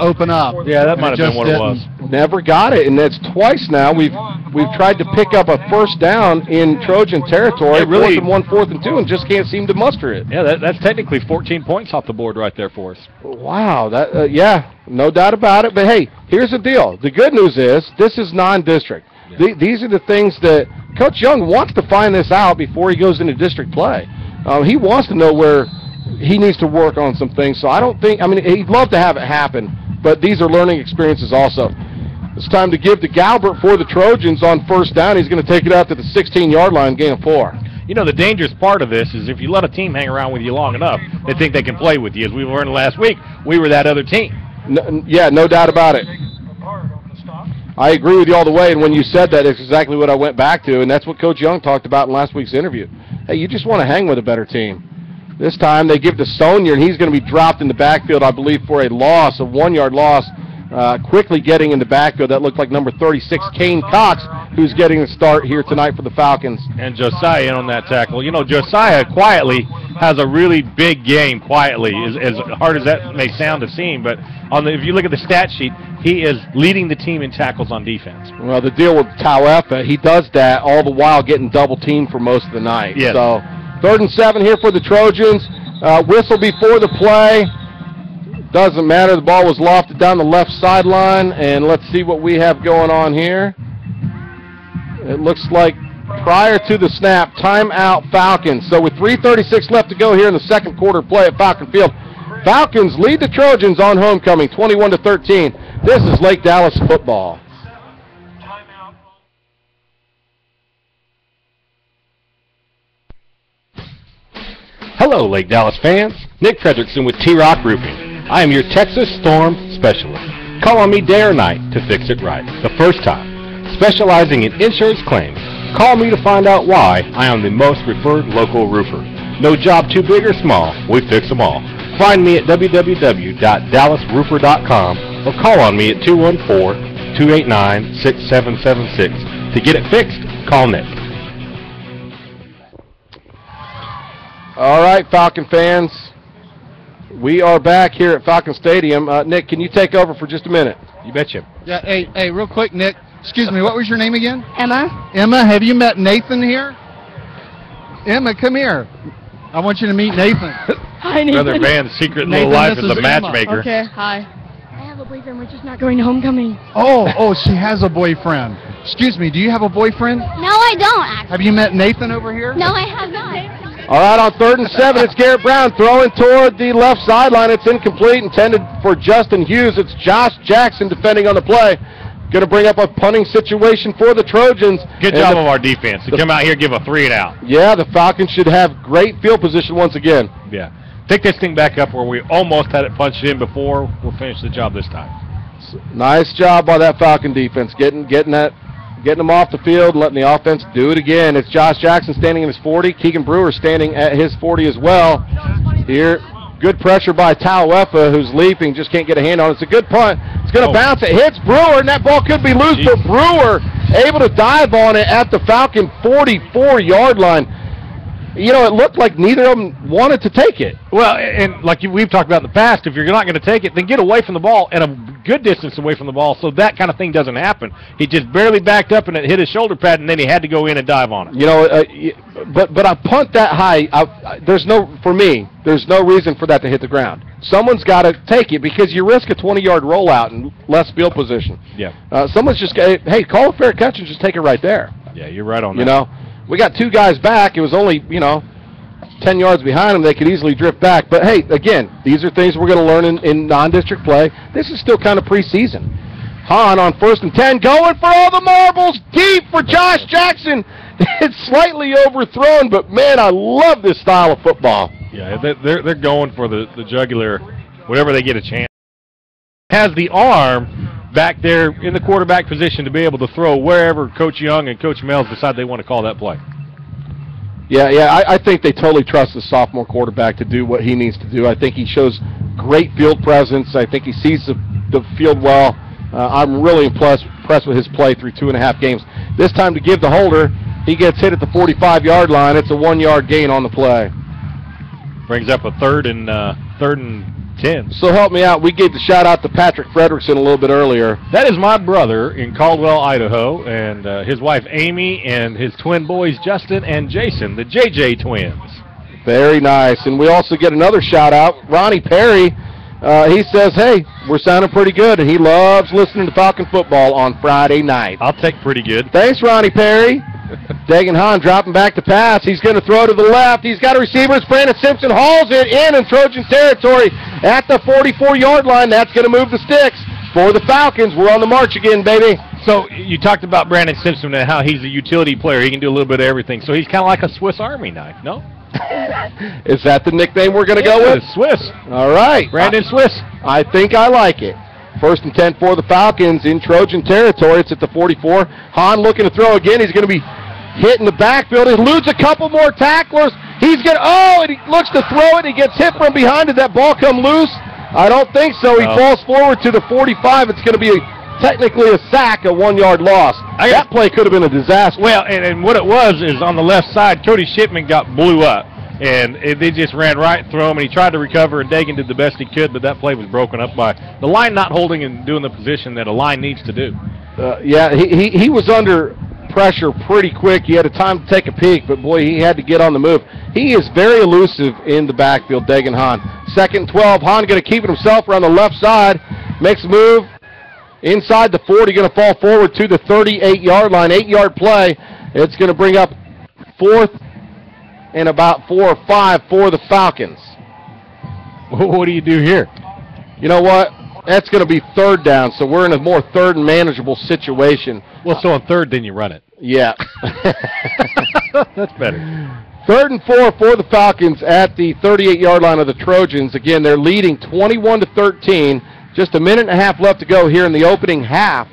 open up. Yeah, that might have been what it was. Never got it, and that's twice now. We've tried to pick up a first down in Trojan territory, really, 4th and 1, 4th and 2, and just can't seem to muster it. Yeah, that's technically 14 points off the board right there for us. Wow, that yeah, no doubt about it. But hey, here's the deal. The good news is this is non-district. Yeah. These are the things that Coach Young wants to find this out before he goes into district play. He wants to know where he needs to work on some things. So I don't think, I mean, he'd love to have it happen, but these are learning experiences also. It's time to give to Galbert for the Trojans on first down. He's going to take it out to the 16-yard line, gain of 4. You know, the dangerous part of this is if you let a team hang around with you long enough, they think they can play with you. As we learned last week, we were that other team. Yeah, no doubt about it. I agree with you all the way, and when you said that, it's exactly what I went back to, and that's what Coach Young talked about in last week's interview. Hey, you just want to hang with a better team. This time they give to Sonier, and he's going to be dropped in the backfield, I believe, for a loss, a 1-yard loss. Quickly getting in the backfield, that looked like number 36, Kane Cox, who's getting the start here tonight for the Falcons. And Josiah in on that tackle. You know, Josiah quietly has a really big game quietly, as hard as that may sound to seem. But if you look at the stat sheet, he is leading the team in tackles on defense. Well, the deal with Tauefa, he does that all the while getting double-teamed for most of the night. Yes. So 3rd and 7 here for the Trojans. Whistle before the play. Doesn't matter. The ball was lofted down the left sideline, and let's see what we have going on here. It looks like prior to the snap, timeout Falcons. So with 3:36 left to go here in the second quarter play at Falcon Field, Falcons lead the Trojans on homecoming, 21-13. This is Lake Dallas football. Hello, Lake Dallas fans. Nick Fredrickson with T-Rock Roofing. I am your Texas Storm Specialist. Call on me day or night to fix it right, the first time. Specializing in insurance claims, call me to find out why I am the most referred local roofer. No job too big or small, we fix them all. Find me at www.dallasroofer.com or call on me at 214-289-6776. To get it fixed, call Nick. All right, Falcon fans. We are back here at Falcon Stadium. Nick, can you take over for just a minute? You betcha. Yeah, hey, real quick, Nick. Excuse me, what was your name again? Emma. Emma, have you met Nathan here? Emma, come here. I want you to meet Nathan. Hi, Nathan. Brother Van's secret Nathan, little life this is a is matchmaker. Okay, hi. I have a boyfriend. We're just not going to homecoming. Oh, she has a boyfriend. Excuse me, do you have a boyfriend? No, I don't, actually. Have you met Nathan over here? No, I have not. All right, on 3rd and 7, it's Garrett Brown throwing toward the left sideline. It's incomplete, intended for Justin Hughes. It's Josh Jackson defending on the play. Going to bring up a punting situation for the Trojans. Good job of our defense to come out here and give a 3-and-out. Yeah, the Falcons should have great field position once again. Yeah. Take this thing back up where we almost had it punched in before. We'll finish the job this time. Nice job by that Falcon defense, getting them off the field, letting the offense do it again. It's Josh Jackson standing in his 40. Keegan Brewer standing at his 40 as well. Here, good pressure by Tauefa, who's leaping, just can't get a hand on it. It's a good punt. It's going to bounce. It hits Brewer, and that ball could be loose, but Brewer able to dive on it at the Falcon 44-yard line. You know, it looked like neither of them wanted to take it. Well, and like we've talked about in the past, if you're not going to take it, then get away from the ball and a good distance away from the ball so that kind of thing doesn't happen. He just barely backed up and it hit his shoulder pad, and then he had to go in and dive on it. You know, but a punt that high, for me, there's no reason for that to hit the ground. Someone's got to take it because you risk a 20-yard rollout and less field position. Yeah. Someone's just, hey, call a fair catch and just take it right there. Yeah, you're right on that. You know, we got 2 guys back. It was only, 10 yards behind them. They could easily drift back. But, hey, again, these are things we're going to learn in non-district play. This is still kind of preseason. Hahn on 1st and 10, going for all the marbles, deep for Josh Jackson. It's slightly overthrown, but, man, I love this style of football. Yeah, they're going for the jugular whenever they get a chance. Has the arm back there in the quarterback position to be able to throw wherever Coach Young and Coach Mills decide they want to call that play. Yeah, I think they totally trust the sophomore quarterback to do what he needs to do. I think he shows great field presence. I think he sees the field well. I'm really impressed with his play through 2.5 games. This time to give the holder, he gets hit at the 45-yard line. It's a 1-yard gain on the play. Brings up a third and 10. So help me out. We gave the shout-out to Patrick Frederickson a little bit earlier. That is my brother in Caldwell, Idaho, and his wife Amy and his twin boys Justin and Jason, the JJ twins. Very nice. And we also get another shout-out. Ronnie Perry, he says, hey, we're sounding pretty good, and he loves listening to Falcon football on Friday night. I'll take pretty good. Thanks, Ronnie Perry. Dagan Hahn dropping back to pass. He's going to throw to the left. He's got a receiver. Brandon Simpson hauls it in Trojan territory at the 44-yard line. That's going to move the sticks for the Falcons. We're on the march again, baby. So you talked about Brandon Simpson and how he's a utility player. He can do a little bit of everything. So he's kind of like a Swiss Army knife, no? Is that the nickname we're going to go with? Swiss. All right. Brandon Swiss. I think I like it. 1st and 10 for the Falcons in Trojan territory. It's at the 44. Hahn looking to throw again. He's going to be hit in the backfield. He eludes a couple more tacklers. He's going to, and he looks to throw it. He gets hit from behind. Did that ball come loose? I don't think so. He falls forward to the 45. It's going to be technically a sack, a 1-yard loss. That play could have been a disaster. Well, and what it was is on the left side, Cody Shipman got blew up. And they just ran right through him, and he tried to recover, and Dagan did the best he could, but that play was broken up by the line not holding and doing the position that a line needs to do. Yeah, he was under pressure pretty quick. He had a time to take a peek, but, boy, he had to get on the move. He is very elusive in the backfield, Dagan Hahn. 2nd and 12. Hahn going to keep it himself around the left side. Makes a move inside the 40. Going to fall forward to the 38-yard line. 8-yard play. It's going to bring up 4th and about 4 or 5 for the Falcons. What do you do here? You know what? That's going to be 3rd down, so we're in a more 3rd and manageable situation. Well, so on 3rd, then you run it. Yeah. That's better. 3rd and 4 for the Falcons at the 38-yard line of the Trojans. Again, they're leading 21-13. Just a minute and a half left to go here in the opening half.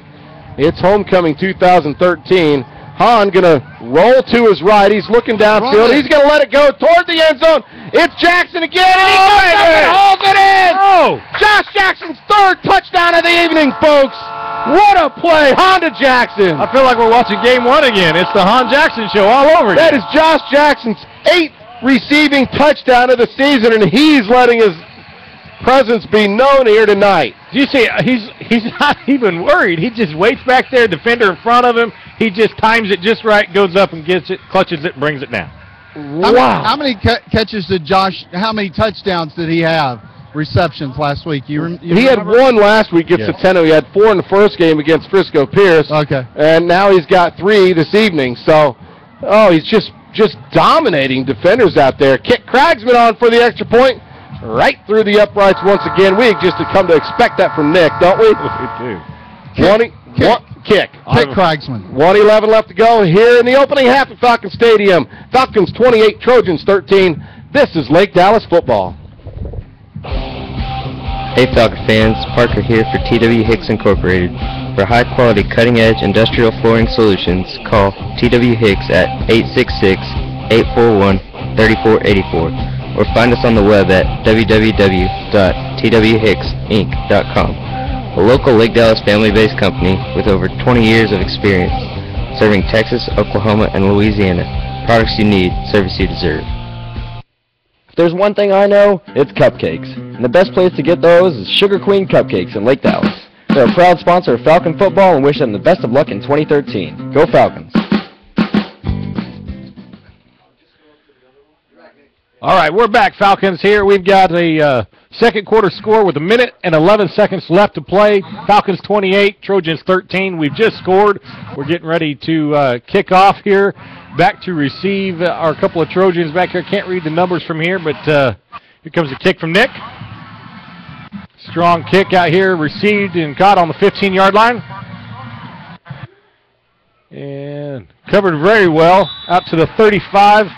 It's homecoming 2013. Hahn going to roll to his right. He's looking downfield. He's going to let it go toward the end zone. It's Jackson again, and he goes up and hauls it in. Oh. Josh Jackson's 3rd touchdown of the evening, folks. What a play. Honda Jackson. I feel like we're watching game 1 again. It's the Hahn Jackson show all over again. That is Josh Jackson's 8th receiving touchdown of the season, and he's letting his presence be known here tonight. You see, he's not even worried. He just waits back there, defender in front of him. He just times it just right, goes up and gets it, clutches it, and brings it down. Wow. How many catches did how many touchdowns did he have, receptions last week? He had 1 last week against Centeno. He had 4 in the first game against Frisco Pierce. Okay. And now he's got 3 this evening. So, he's just dominating defenders out there. Cragsman on for the extra point. Right through the uprights once again. We just have come to expect that from Nick, don't we? We do. Kick. Kick Cragsman. 1:11 left to go here in the opening half of Falcon Stadium. Falcons 28, Trojans 13. This is Lake Dallas football. Hey Falcon fans, Parker here for TW Hicks Incorporated. For high-quality, cutting-edge industrial flooring solutions, call TW Hicks at 866-841-3484 or find us on the web at www.twhicksinc.com. A local Lake Dallas family-based company with over 20 years of experience serving Texas, Oklahoma, and Louisiana. Products you need, service you deserve. If there's one thing I know, it's cupcakes. And the best place to get those is Sugar Queen Cupcakes in Lake Dallas. They're a proud sponsor of Falcon football and wish them the best of luck in 2013. Go Falcons! All right, we're back, Falcons, here. We've got a second quarter score with 1 minute and 11 seconds left to play. Falcons 28, Trojans 13. We've just scored. We're getting ready to kick off here. Back to receive our couple of Trojans back here. Can't read the numbers from here, but here comes the kick from Nick. Strong kick out here, received and caught on the 15-yard line. And covered very well out to the 35.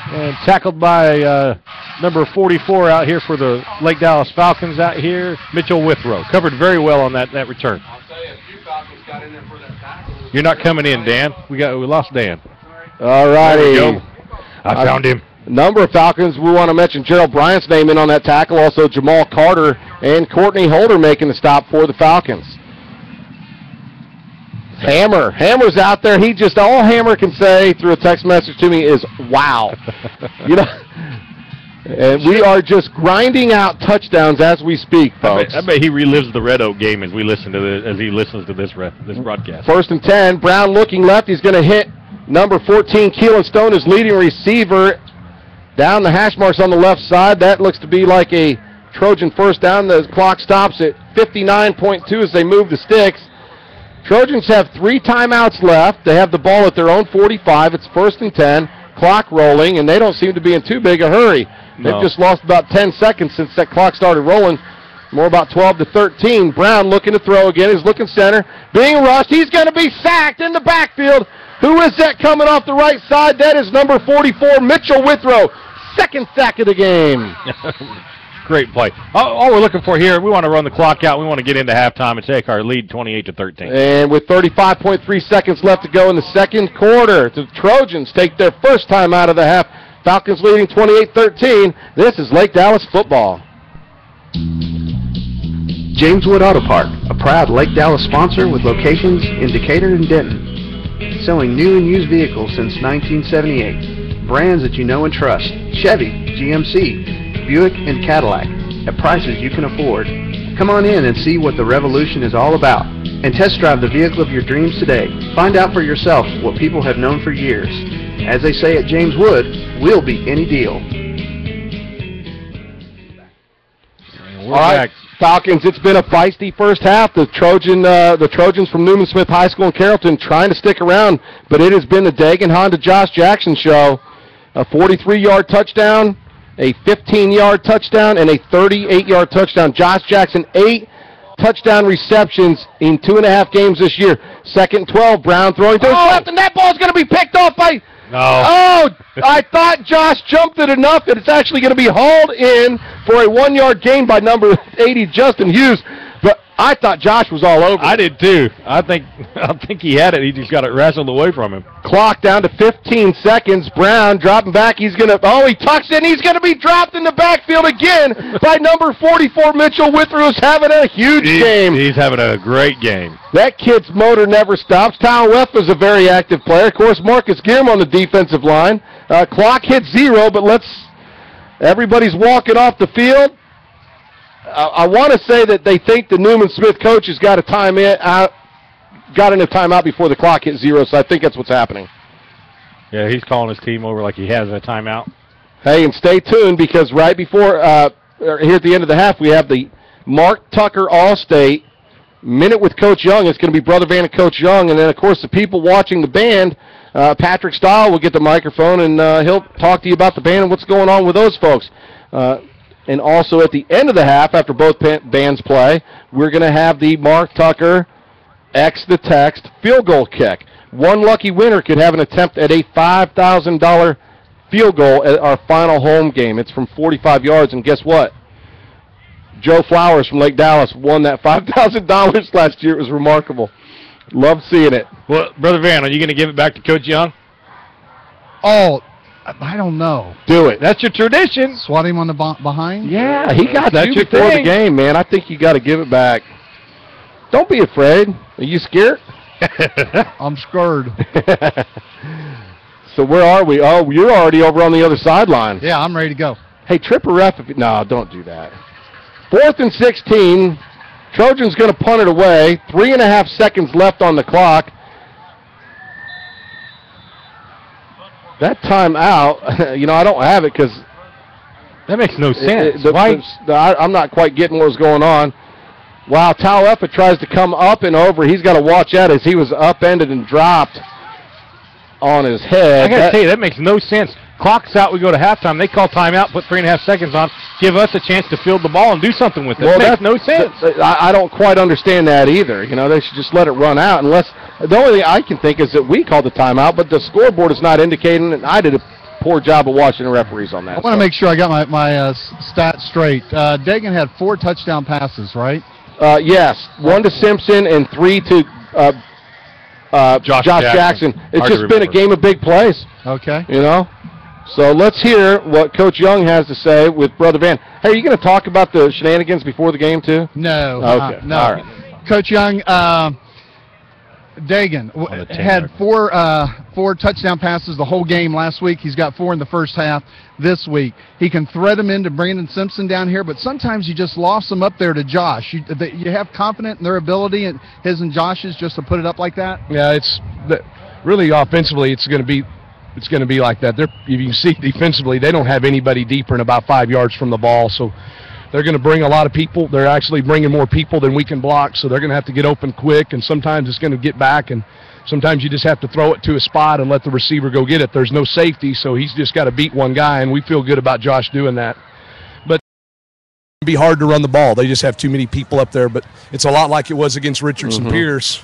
And tackled by number 44 out here for the Lake Dallas Falcons out here, Mitchell Withrow. Covered very well on that return. I'll tell you, a few Falcons got in there for that tackle. You're not coming in, Dan. We lost Dan. All righty. There we go. I found him. Number of Falcons. We want to mention Gerald Bryant's name in on that tackle. Also Jamal Carter and Courtney Holder making the stop for the Falcons. Hammer's out there. All Hammer can say through a text message to me is, wow. And we are just grinding out touchdowns as we speak, folks. I bet he relives the Red Oak game as he listens to this broadcast. 1st and 10. Brown looking left. He's going to hit number 14, Keelan Stone, his leading receiver. Down the hash marks on the left side. That looks to be like a Trojan first down. The clock stops at 59.2 as they move the sticks. Trojans have 3 timeouts left. They have the ball at their own 45. It's 1st and 10. Clock rolling, and they don't seem to be in too big a hurry. No. They've just lost about 10 seconds since that clock started rolling. More about 12 to 13. Brown looking to throw again. He's looking center. Being rushed. He's going to be sacked in the backfield. Who is that coming off the right side? That is number 44, Mitchell Withrow. 2nd sack of the game. Great play. All we're looking for here, we want to run the clock out. We want to get into halftime and take our lead 28 to 13. And with 35.3 seconds left to go in the second quarter, the Trojans take their first time out of the half. Falcons leading 28-13. This is Lake Dallas football. James Wood Auto Park, a proud Lake Dallas sponsor with locations in Decatur and Denton. Selling new and used vehicles since 1978. Brands that you know and trust. Chevy, GMC, Buick, and Cadillac at prices you can afford. Come on in and see what the revolution is all about. And test drive the vehicle of your dreams today. Find out for yourself what people have known for years. As they say at James Wood, we'll beat any deal. We're back. Falcons, it's been a feisty first half. The Trojans from Newman Smith High School in Carrollton trying to stick around, but it has been the Dagan Honda Josh Jackson show. A 43-yard touchdown, a 15-yard touchdown, and a 38-yard touchdown. Josh Jackson, 8 touchdown receptions in 2.5 games this year. 2nd and 12, Brown throwing to his left, and that ball's going to be picked off by... No. Oh, I thought Josh jumped it enough that it's actually going to be hauled in for a 1-yard gain by number 80, Justin Hughes. But I thought Josh was all over. I did too. I think he had it. He just got it wrestled away from him. Clock down to 15 seconds. Brown dropping back. He's going to, he tucks in. He's going to be dropped in the backfield again by number 44, Mitchell Withrow, who's having a huge game. He's having a great game. That kid's motor never stops. Tyler Weth was a very active player. Of course, Marcus Gierm on the defensive line. Clock hit 0, but everybody's walking off the field. I want to say that they think the Newman Smith coach has got in a timeout before the clock hit 0, so I think that's what's happening. Yeah, he's calling his team over like he has a timeout. Hey, and stay tuned because right before, here at the end of the half, we have the Mark Tucker All-State Minute with Coach Young. It's going to be Brother Van and Coach Young, and then, of course, the people watching the band, Patrick Stahl will get the microphone, and he'll talk to you about the band and what's going on with those folks. And also at the end of the half, after both bands play, we're going to have the Mark Tucker X the Text field goal kick. One lucky winner could have an attempt at a $5,000 field goal at our final home game. It's from 45 yards, and guess what? Joe Flowers from Lake Dallas won that $5,000 last year. It was remarkable. Love seeing it. Well, Brother Van, are you going to give it back to Coach Young? Oh, I don't know. Do it. That's your tradition. Swat him on the behind? Yeah, he got That's you your before thing. the game, man. I think you got to give it back. Don't be afraid. Are you scared? I'm scared. So where are we? Oh, you're already over on the other sideline. Yeah, I'm ready to go. Hey, trip a ref. No, don't do that. 4th and 16. Trojans going to punt it away. 3.5 seconds left on the clock. That timeout, I don't have it because that makes no sense. I'm not quite getting what was going on. Wow, Tauefa tries to come up and over. He's got to watch out as he was upended and dropped on his head. I got to tell you, that makes no sense. Clock's out, we go to halftime. They call timeout, put 3.5 seconds on, give us a chance to field the ball and do something with it. Well, that makes no sense. I don't quite understand that either. They should just let it run out unless the only thing I can think is that we called the timeout, but the scoreboard is not indicating, and I did a poor job of watching the referees on that. I want to make sure I got my stats straight. Dagan had 4 touchdown passes, right? Yes, 1 to Simpson and 3 to Josh Jackson. It's just been a game of big plays. Okay. So let's hear what Coach Young has to say with Brother Van. Hey, are you going to talk about the shenanigans before the game, too? No. Okay. No. All right. Coach Young, Dagan had four touchdown passes the whole game last week. He's got 4 in the first half this week. He can thread them into Brandon Simpson down here, but sometimes you just lost them up there to Josh. You have confidence in their ability, and his and Josh's, just to put it up like that? Yeah, really offensively it's going to be like that. You can see defensively they don't have anybody deeper than about 5 yards from the ball, so they're going to bring a lot of people. They're actually bringing more people than we can block, so they're going to have to get open quick, and sometimes it's going to get back, and sometimes you just have to throw it to a spot and let the receiver go get it. There's no safety, so he's just got to beat one guy, and we feel good about Josh doing that. But it'd be hard to run the ball. They just have too many people up there, but it's a lot like it was against Richardson Pierce.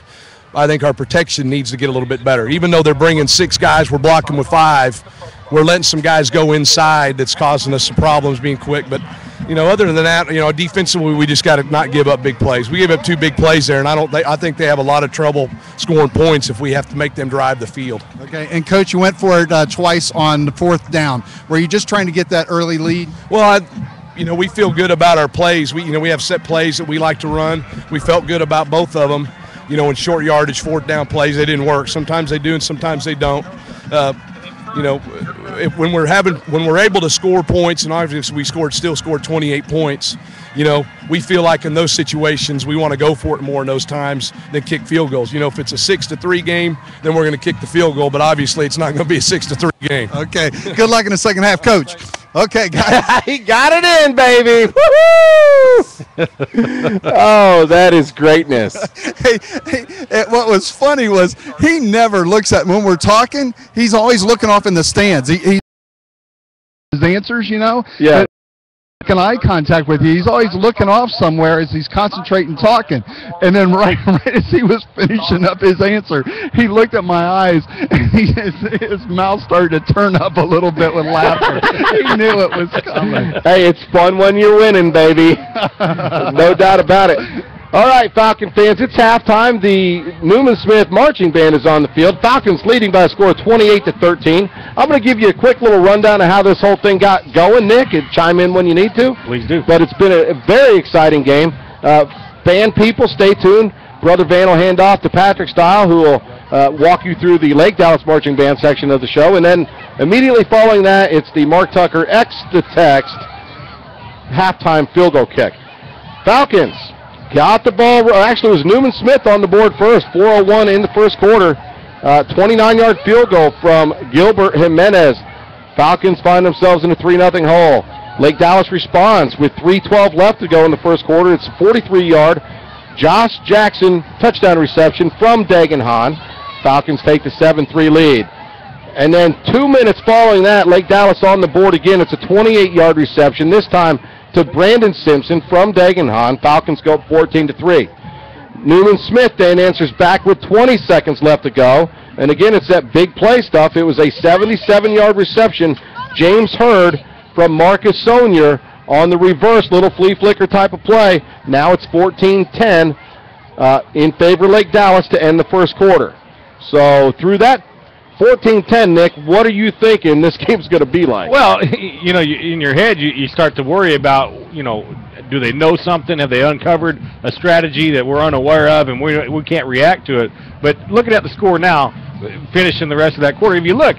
I think our protection needs to get a little bit better. Even though they're bringing 6 guys, we're blocking with 5. We're letting some guys go inside that's causing us some problems being quick. But, other than that, defensively we just got to not give up big plays. We gave up 2 big plays there, and I think they have a lot of trouble scoring points if we have to make them drive the field. Okay, and Coach, you went for it twice on the 4th down. Were you just trying to get that early lead? Well, we feel good about our plays. We have set plays that we like to run. We felt good about both of them. In short yardage, 4th down plays, they didn't work. Sometimes they do and sometimes they don't. When we're able to score points, and obviously we still scored 28 points, we feel like in those situations we want to go for it more in those times than kick field goals. If it's a 6-3 game, then we're going to kick the field goal, but obviously it's not going to be a 6-3 game. Okay, good luck in the second half, Coach. Okay, guys. He got it in, baby. Woo-hoo! Oh, that is greatness. Hey, what was funny was he never looks at, when we're talking, he's always looking off in the stands. He his answers, Yeah. Making eye contact with you. He's always looking off somewhere as he's concentrating talking. And then right as he was finishing up his answer, he looked at my eyes and his mouth started to turn up a little bit with laughter. He knew it was coming. Hey, it's fun when you're winning, baby. No doubt about it. All right, Falcon fans, it's halftime. The Newman Smith marching band is on the field. Falcons leading by a score of 28-13. I'm going to give you a quick little rundown of how this whole thing got going, Nick, and chime in when you need to. Please do. But it's been a very exciting game. Band people, stay tuned. Brother Van will hand off to Patrick Stile, who will walk you through the Lake Dallas marching band section of the show. And then immediately following that, it's the Mark Tucker X the Text halftime field goal kick. Falcons got the ball. Actually, it was Newman Smith on the board first. 4:01 in the first quarter. 29-yard field goal from Gilbert Jimenez. Falcons find themselves in a 3-0 hole. Lake Dallas responds with 3:12 left to go in the first quarter. It's a 43-yard Josh Jackson touchdown reception from Dagan Hahn. Falcons take the 7-3 lead. And then 2 minutes following that, Lake Dallas on the board again. It's a 28-yard reception, this time to Brandon Simpson from Dagan Hahn. Falcons go 14-3. Newman Smith then answers back with 20 seconds left to go. And again, it's that big play stuff. It was a 77-yard reception. James Hurd from Marcus Sonier on the reverse, little flea flicker type of play. Now it's 14-10 in favor of Lake Dallas to end the first quarter. So through that 14-10, Nick, what are you thinking this game's going to be like? Well, in your head, you start to worry about, do they know something? Have they uncovered a strategy that we're unaware of and we can't react to it? But looking at the score now, finishing the rest of that quarter, if you look,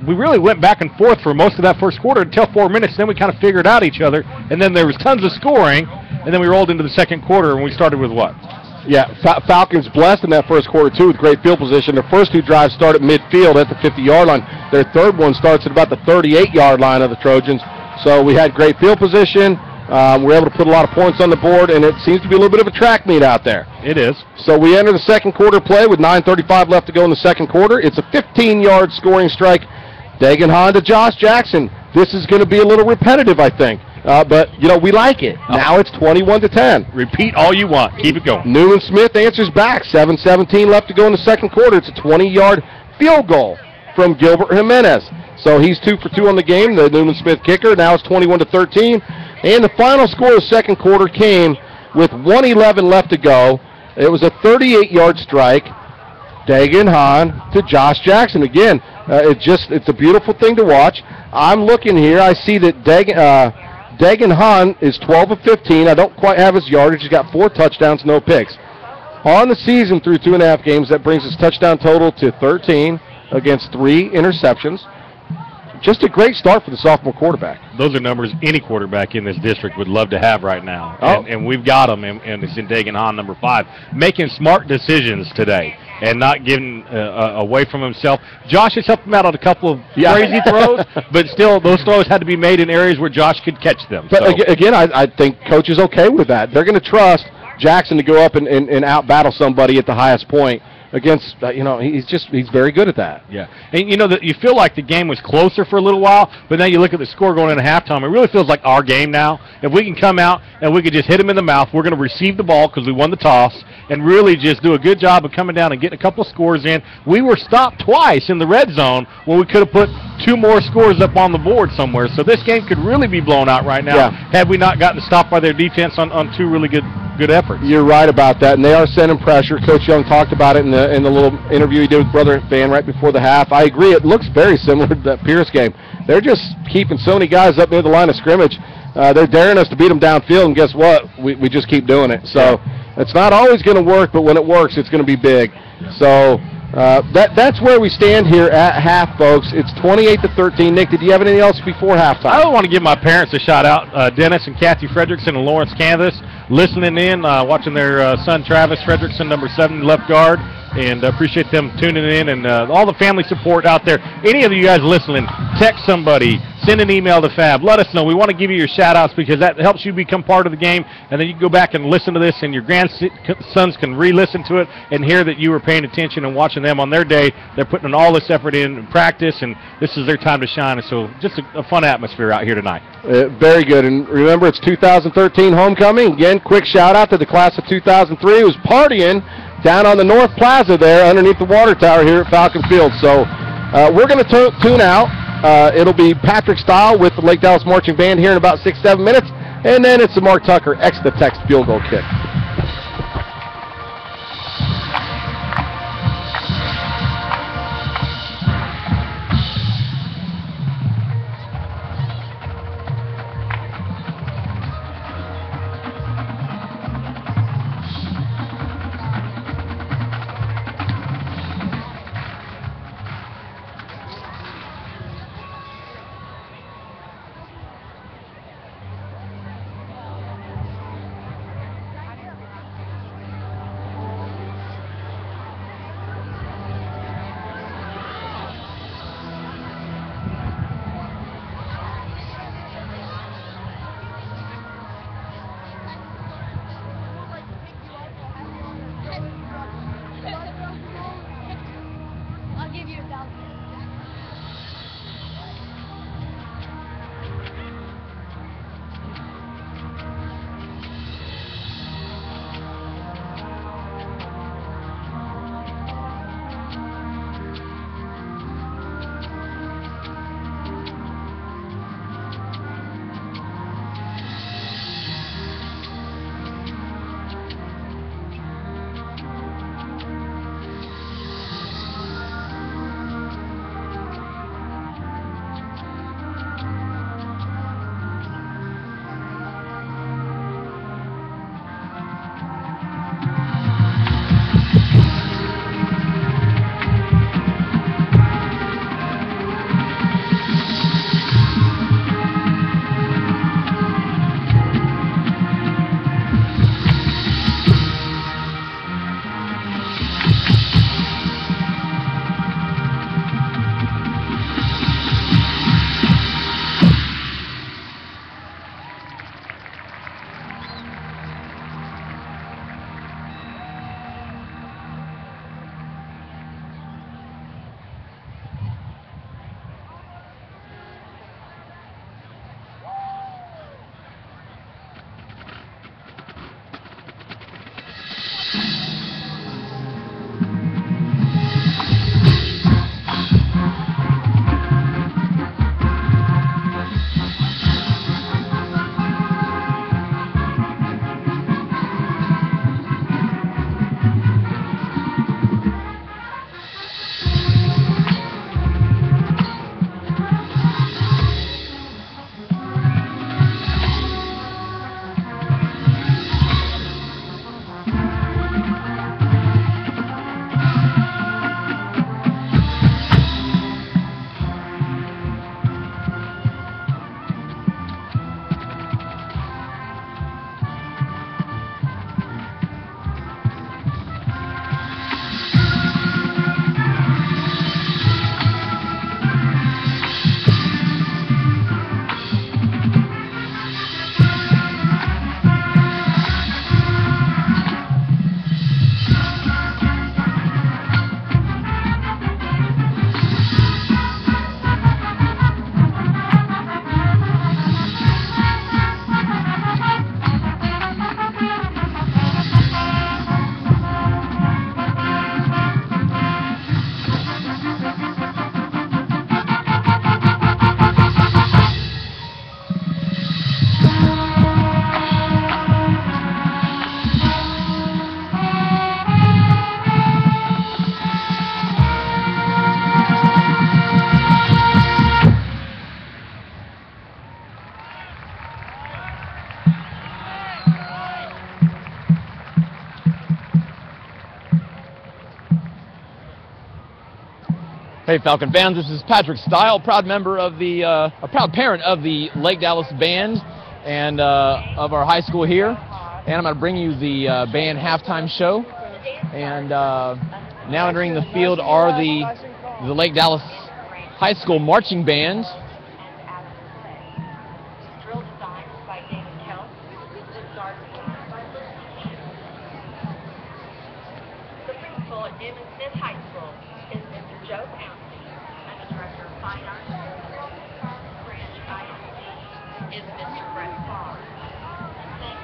we really went back and forth for most of that first quarter until 4 minutes. Then we kind of figured out each other, and then there was tons of scoring, and then we rolled into the second quarter, and we started with what? Yeah, Falcons blessed in that first quarter, too, with great field position. Their first 2 drives start at midfield at the 50-yard line. Their third one starts at about the 38-yard line of the Trojans. So we had great field position. We were able to put a lot of points on the board, and it seems to be a little bit of a track meet out there. It is. So we enter the second quarter play with 9:35 left to go in the second quarter. It's a 15-yard scoring strike. Dagan Hahn to Josh Jackson. This is going to be a little repetitive, I think. But, we like it. Now it's 21-10. Repeat all you want. Keep it going. Newman Smith answers back. 7:17 left to go in the second quarter. It's a 20-yard field goal from Gilbert Jimenez. So he's 2 for 2 on the game, the Newman Smith kicker. Now it's 21-13. And the final score of the second quarter came with 1:11 left to go. It was a 38-yard strike. Dagan Hahn to Josh Jackson. Again, it's a beautiful thing to watch. I'm looking here. I see that Dagan Hahn is 12 of 15. I don't quite have his yardage. He's got 4 touchdowns, no picks. On the season through 2.5 games, that brings his touchdown total to 13 against 3 interceptions. Just a great start for the sophomore quarterback. Those are numbers any quarterback in this district would love to have right now. Oh. And we've got them, and it's in Dagan Hahn, number 5, making smart decisions today and not getting away from himself. Josh has helped him out on a couple of crazy throws, but still those throws had to be made in areas where Josh could catch them. But again, I think Coach is okay with that. They're going to trust Jackson to go up and out-battle somebody at the highest point. Against, he's very good at that. Yeah, and you feel like the game was closer for a little while, but then you look at the score going into halftime. It really feels like our game now. If we can come out and we can just hit them in the mouth, we're going to receive the ball because we won the toss, and really just do a good job of coming down and getting a couple scores in. We were stopped twice in the red zone where we could have put 2 more scores up on the board somewhere. So this game could really be blown out right now had we not gotten stopped by their defense on 2 really good efforts. You're right about that, and they are sending pressure. Coach Young talked about it in the little interview he did with Brother Van right before the half. I agree. It looks very similar to that Pierce game. They're just keeping so many guys up near the line of scrimmage. They're daring us to beat them downfield, and guess what? We just keep doing it. So it's not always going to work, but when it works, it's going to be big. So that's where we stand here at half, folks. It's 28-13. Nick, did you have anything else before halftime? I want to give my parents a shout-out, Dennis and Kathy Fredrickson in Lawrence, Kansas, listening in, watching their son Travis Fredrickson, number 7, left guard, and appreciate them tuning in and all the family support out there. Any of you guys listening, text somebody, send an email to Fab. Let us know. We want to give you your shout-outs because that helps you become part of the game, and then you can go back and listen to this, and your grandsons can re-listen to it and hear that you were paying attention and watching them on their day. They're putting all this effort in practice, and this is their time to shine. So just a fun atmosphere out here tonight. Very good. And remember, it's 2013 homecoming. Again, quick shout-out to the class of 2003 who's partying down on the North Plaza there underneath the water tower here at Falcon Field. So we're going to tune out. It'll be Patrick Style with the Lake Dallas Marching Band here in about 6-7 minutes, and then it's the Mark Tucker X-the-Text field goal kick. Hey Falcon fans, this is Patrick Stile, proud member of the, a proud parent of the Lake Dallas Band and of our high school here. And I'm going to bring you the band halftime show. And now entering the field are the Lake Dallas High School Marching Band. The principal at Newman High School is Mr. Joe Pouncey, and the director of fine arts branch IMC is Mr. Brett Farr. Thank you.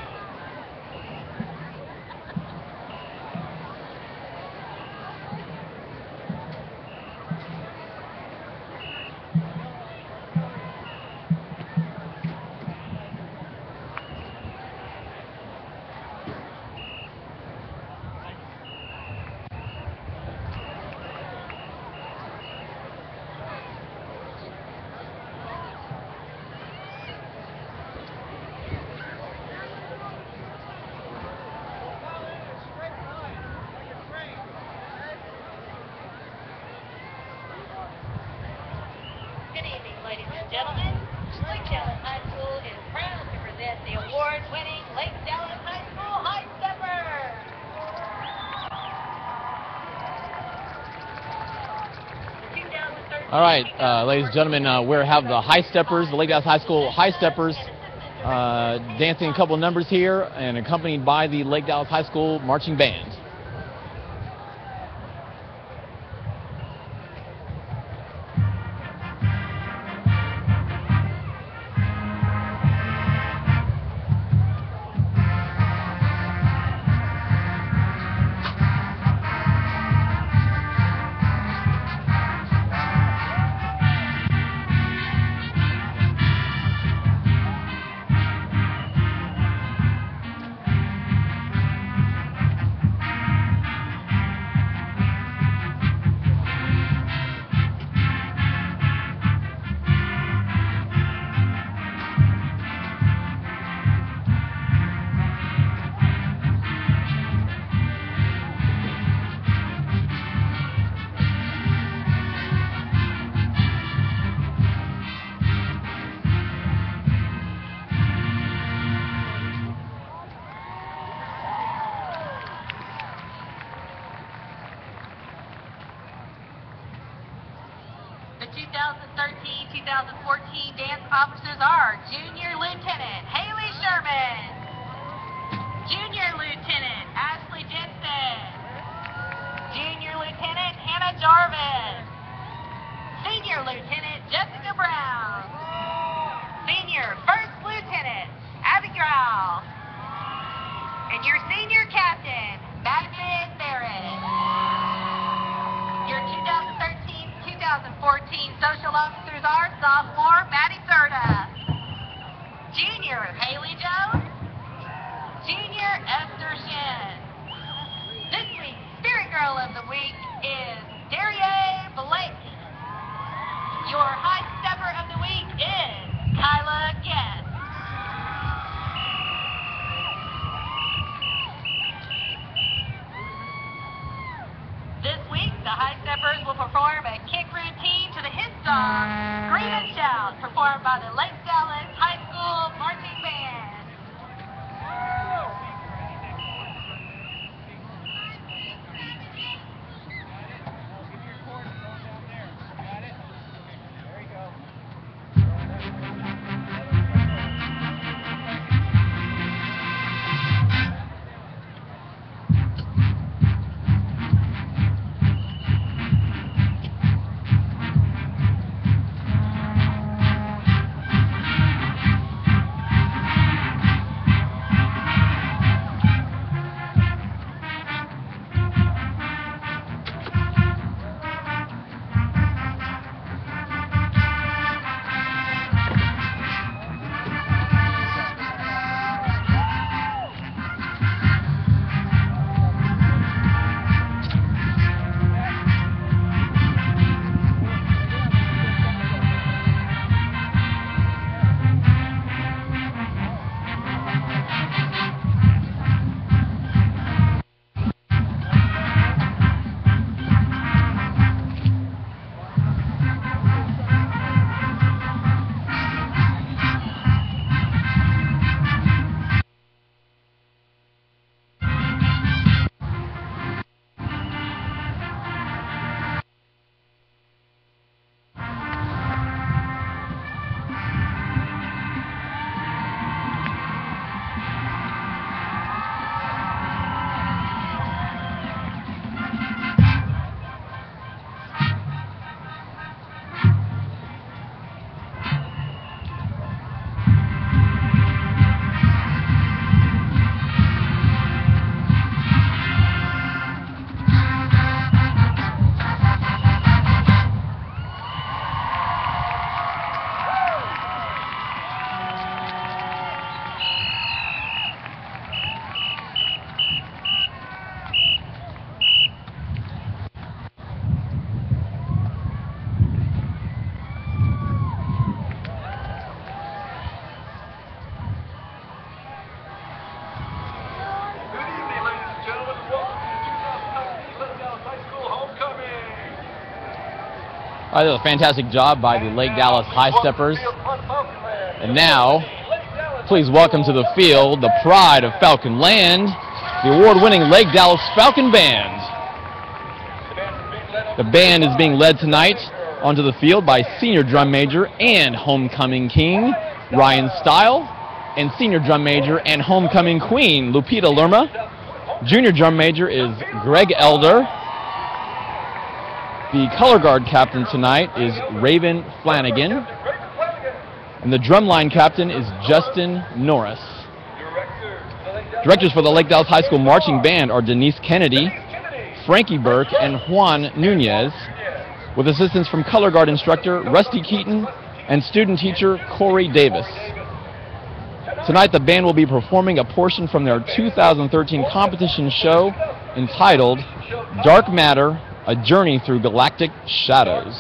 Good evening, ladies and gentlemen. Lake Dallas High School is proud to present the award-winning Lake Dallas High School High Steppers. All right, ladies and gentlemen, we have the High Steppers, the Lake Dallas High School High Steppers, dancing a couple numbers here and accompanied by the Lake Dallas High School Marching Band. The 2013-2014 dance officers are Junior Lieutenant Haley Sherman, Junior Lieutenant Ashley Jensen, Junior Lieutenant Hannah Jarvis, Senior Lieutenant Jessica Brown, Senior First Lieutenant Abby Grau, and your Senior Captain, Madison Barrett. Your 2013-2014 social officers are sophomore Maddie Serta, junior Haley Jones, junior Esther Shin. This week's Spirit Girl of the Week is Daria Blake. Your High Stepper of the Week is Kyla Guest. This week, the High Steppers will perform a kick routine to the hit song, Scream and Shout, performed by the Lake Dallas High School Marching Band. That was a fantastic job by the Lake Dallas High Steppers. And now, please welcome to the field the pride of Falcon Land, the award-winning Lake Dallas Falcon Band. The band is being led tonight onto the field by Senior Drum Major and Homecoming King Ryan Stile, and Senior Drum Major and Homecoming Queen Lupita Lerma. Junior Drum Major is Greg Elder. The color guard captain tonight is Raven Flanagan. And the drumline captain is Justin Norris. Directors for the Lake Dallas High School Marching Band are Denise Kennedy, Frankie Burke, and Juan Nunez, with assistance from color guard instructor Rusty Keaton and student teacher Corey Davis. Tonight the band will be performing a portion from their 2013 competition show entitled Dark Matter, A Journey Through Galactic Shadows.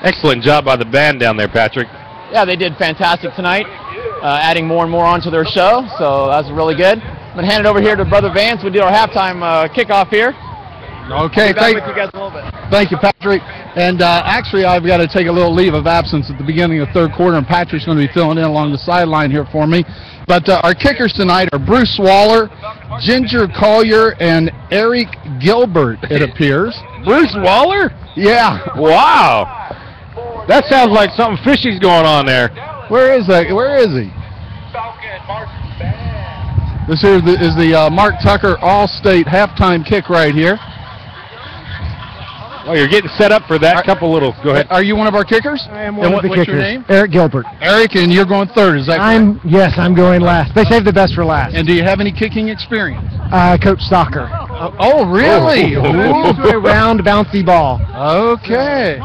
Excellent job by the band down there, Patrick. Yeah, they did fantastic tonight, adding more and more onto their show, so that was really good. I'm going to hand it over here to Brother Vance. We do our halftime kickoff here. Okay, with you guys a little bit. Thank you, Patrick. And actually, I've got to take a little leave of absence at the beginning of the third quarter, and Patrick's going to be filling in along the sideline here for me. But our kickers tonight are Bruce Waller, Ginger Collier, and Eric Gilbert, it appears. Bruce Waller? Yeah. Wow. That sounds like something fishy's going on there. Where is that? Where is he? This here is the Mark Tucker All-State halftime kick right here. Oh, you're getting set up for that. Couple little. Go ahead. Are you one of our kickers? I am one of the kickers. What's your name? Eric Gilbert. Eric, and you're going third, is that correct? Yes, I'm going last. They saved the best for last. And do you have any kicking experience? I coach soccer. Oh, really? Ooh. To a round, bouncy ball. Okay.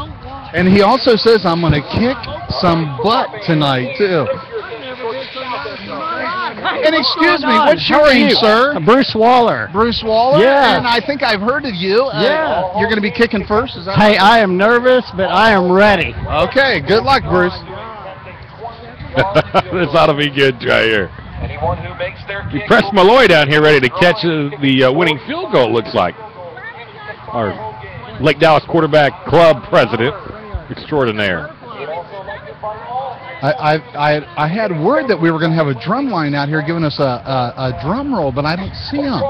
And he also says, I'm going to kick some butt tonight, too. And excuse me, what's your name, sir? Bruce Waller. Bruce Waller? Yeah. And I think I've heard of you. Yeah. You're going to be kicking first, is that Hey, I am nervous, but I am ready. Okay, good luck, Bruce. This ought to be good right here. We press Malloy down here ready to catch the winning field goal, it looks like. Our Lake Dallas Quarterback Club president extraordinaire. I had word that we were going to have a drum line out here giving us a drum roll, but I don't see them.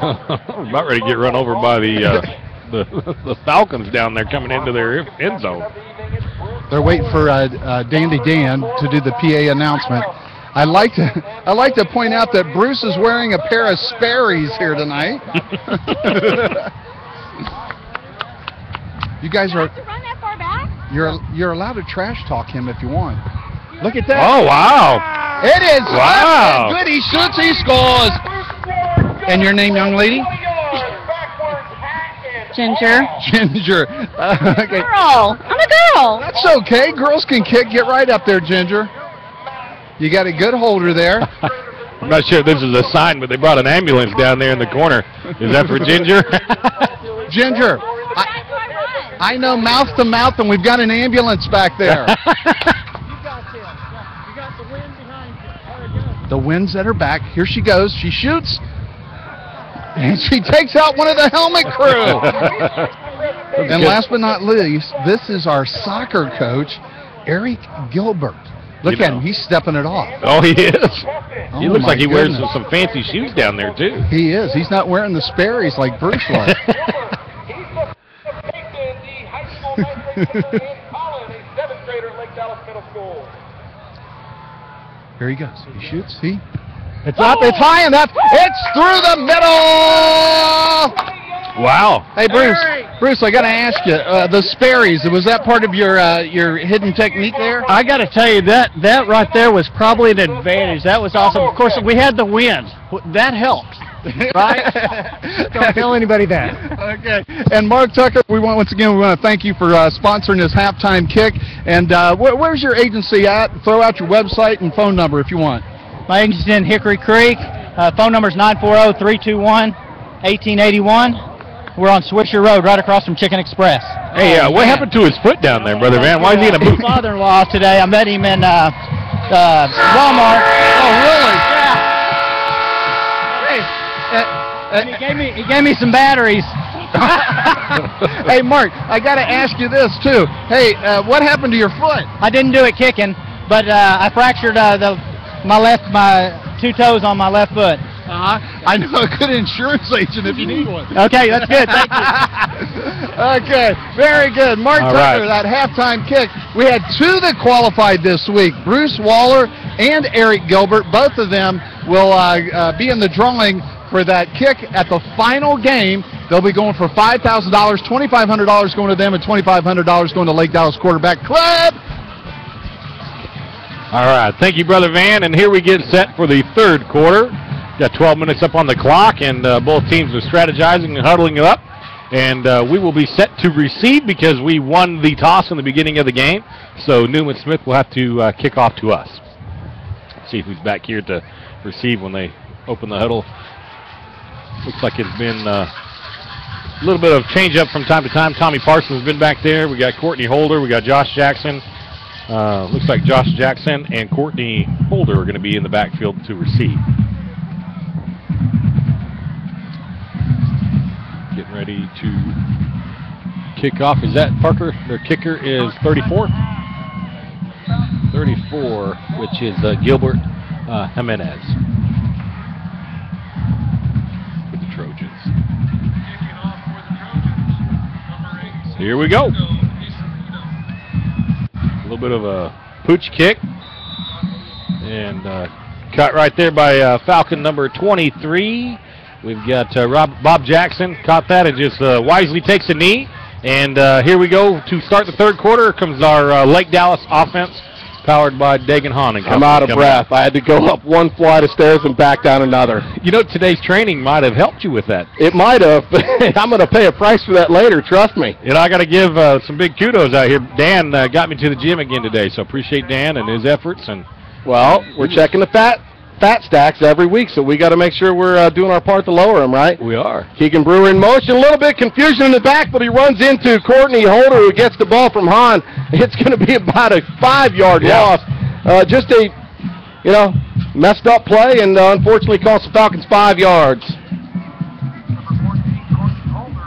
I'm about ready to get run over by the Falcons down there coming into their end zone. They're waiting for Dandy Dan to do the PA announcement. I like to point out that Bruce is wearing a pair of Sperry's here tonight. You guys are. You're allowed to trash talk him if you want. Look at that. Oh, wow. It is. Wow. Good. He shoots, he scores. And your name, young lady? Ginger. Ginger. Okay. Girl. I'm a girl. That's okay. Girls can kick. Get right up there, Ginger. You got a good holder there. I'm not sure if this is a sign, but they brought an ambulance down there in the corner. Is that for Ginger? Ginger. I know mouth to mouth, and we've got an ambulance back there. The wind's at her back. Here she goes. She shoots. And she takes out one of the helmet crew. And last but not least, this is our soccer coach, Eric Gilbert. Look at him. He's stepping it off. Oh, he is. Oh, he looks like he goodness. wears some fancy shoes down there, too. He is. He's not wearing the Sperry's like Bruce was. Here he goes. He shoots. It's up. It's high enough. It's through the middle. Wow. Hey, Bruce. Bruce, I got to ask you, the Sperry's, was that part of your hidden technique there? I got to tell you, that right there was probably an advantage. That was awesome. Of course, we had the wind. That helped. Right? Don't tell anybody that. Okay. And Mark Tucker, once again we want to thank you for sponsoring this halftime kick. And where's your agency at? Throw out your website and phone number if you want. My agency's in Hickory Creek. Phone number is 940-321-1881. We're on Swisher Road, right across from Chicken Express. Hey, what happened to his foot down there, Brother Van? Why is he in a boot? My father-in-law today. I met him in Walmart. Oh, really? Yeah. And he gave me some batteries. Hey, Mark, I got to ask you this, too. Hey, what happened to your foot? I didn't do it kicking, but I fractured my two toes on my left foot. I know a good insurance agent if you need one. Okay, that's good. Thank you. Okay, very good. Mark Tucker, that halftime kick. We had two that qualified this week, Bruce Waller and Eric Gilbert. Both of them will be in the drawing for that kick at the final game. They'll be going for $5,000, $2,500 going to them, and $2,500 going to Lake Dallas Quarterback Club. All right, thank you, Brother Van, and here we get set for the third quarter. Got 12 minutes up on the clock, and both teams are strategizing and huddling it up, and we will be set to receive because we won the toss in the beginning of the game, so Newman Smith will have to kick off to us. Let's see who's back here to receive when they open the huddle. Looks like it's been A little bit of change up from time to time. Tommy Parsons has been back there. We got Courtney Holder. We got Josh Jackson. Looks like Josh Jackson and Courtney Holder are going to be in the backfield to receive. Getting ready to kick off. Is that Parker? Their kicker is 34. 34, which is Gilbert Jimenez for the Trojans. Here we go. A little bit of a pooch kick. And cut right there by Falcon number 23. We've got Bob Jackson caught that and just wisely takes a knee. And here we go to start the third quarter. Comes our Lake Dallas offense, powered by Dagan Hahn. I'm out of breath. I had to go up one flight of stairs and back down another. You know, today's training might have helped you with that. It might have, but I'm going to pay a price for that later, trust me. And I got to give some big kudos out here. Dan got me to the gym again today, so appreciate Dan and his efforts. And well, we're checking the fat stacks every week, so we got to make sure we're doing our part to lower them, right? We are. Keegan Brewer in motion, a little bit confusion in the back, but he runs into Courtney Holder, who gets the ball from Hahn. It's going to be about a 5-yard loss. Just a, messed up play, and unfortunately cost the Falcons 5 yards.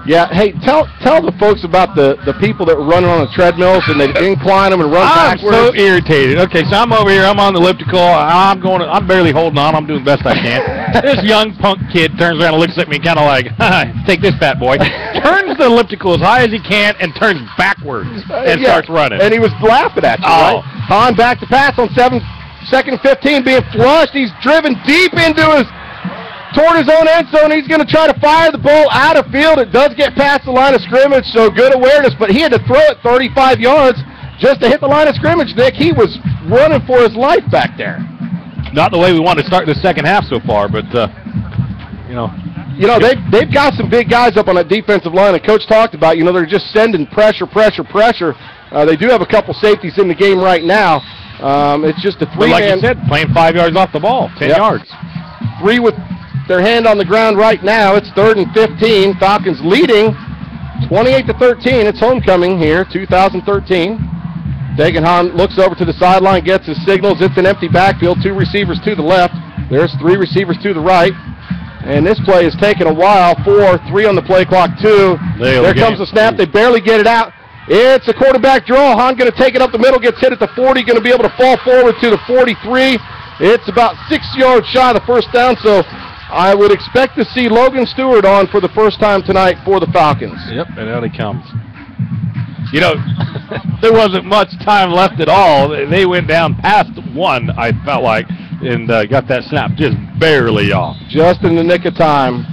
Yeah, hey, tell the folks about the people that were running on the treadmills and they incline them and run backwards. I'm so irritated. Okay, so I'm over here. I'm on the elliptical. I'm barely holding on. I'm doing the best I can. This young punk kid turns around and looks at me kind of like, take this, fat boy. Turns the elliptical as high as he can and turns backwards and starts running. And he was laughing at you, right? Hahn back to pass on 2nd and 15, being flushed. He's driven deep toward his own end zone. He's going to try to fire the ball out of field. It does get past the line of scrimmage, so good awareness, but he had to throw it 35 yards just to hit the line of scrimmage, Nick. He was running for his life back there. Not the way we wanted to start the second half so far, but, they've got some big guys up on that defensive line, and Coach talked about, they're just sending pressure. They do have a couple safeties in the game right now. It's just a three-man. Like you said, playing 5 yards off the ball, 10 yards. 3 with their hand on the ground right now. It's 3rd and 15. Falcons leading 28-13. It's homecoming here, 2013. Dagan Hahn looks over to the sideline, gets his signals. It's an empty backfield. 2 receivers to the left. There's 3 receivers to the right. And this play is taking a while. 4, 3 on the play clock, 2. There comes the snap. They barely get it out. It's a quarterback draw. Hahn going to take it up the middle, gets hit at the 40, going to be able to fall forward to the 43. It's about 6 yards shy of the first down, so I would expect to see Logan Stewart on for the first time tonight for the Falcons. Yep, and out he comes. There wasn't much time left at all. They went down past 1, I felt like, and got that snap just barely off. Just in the nick of time.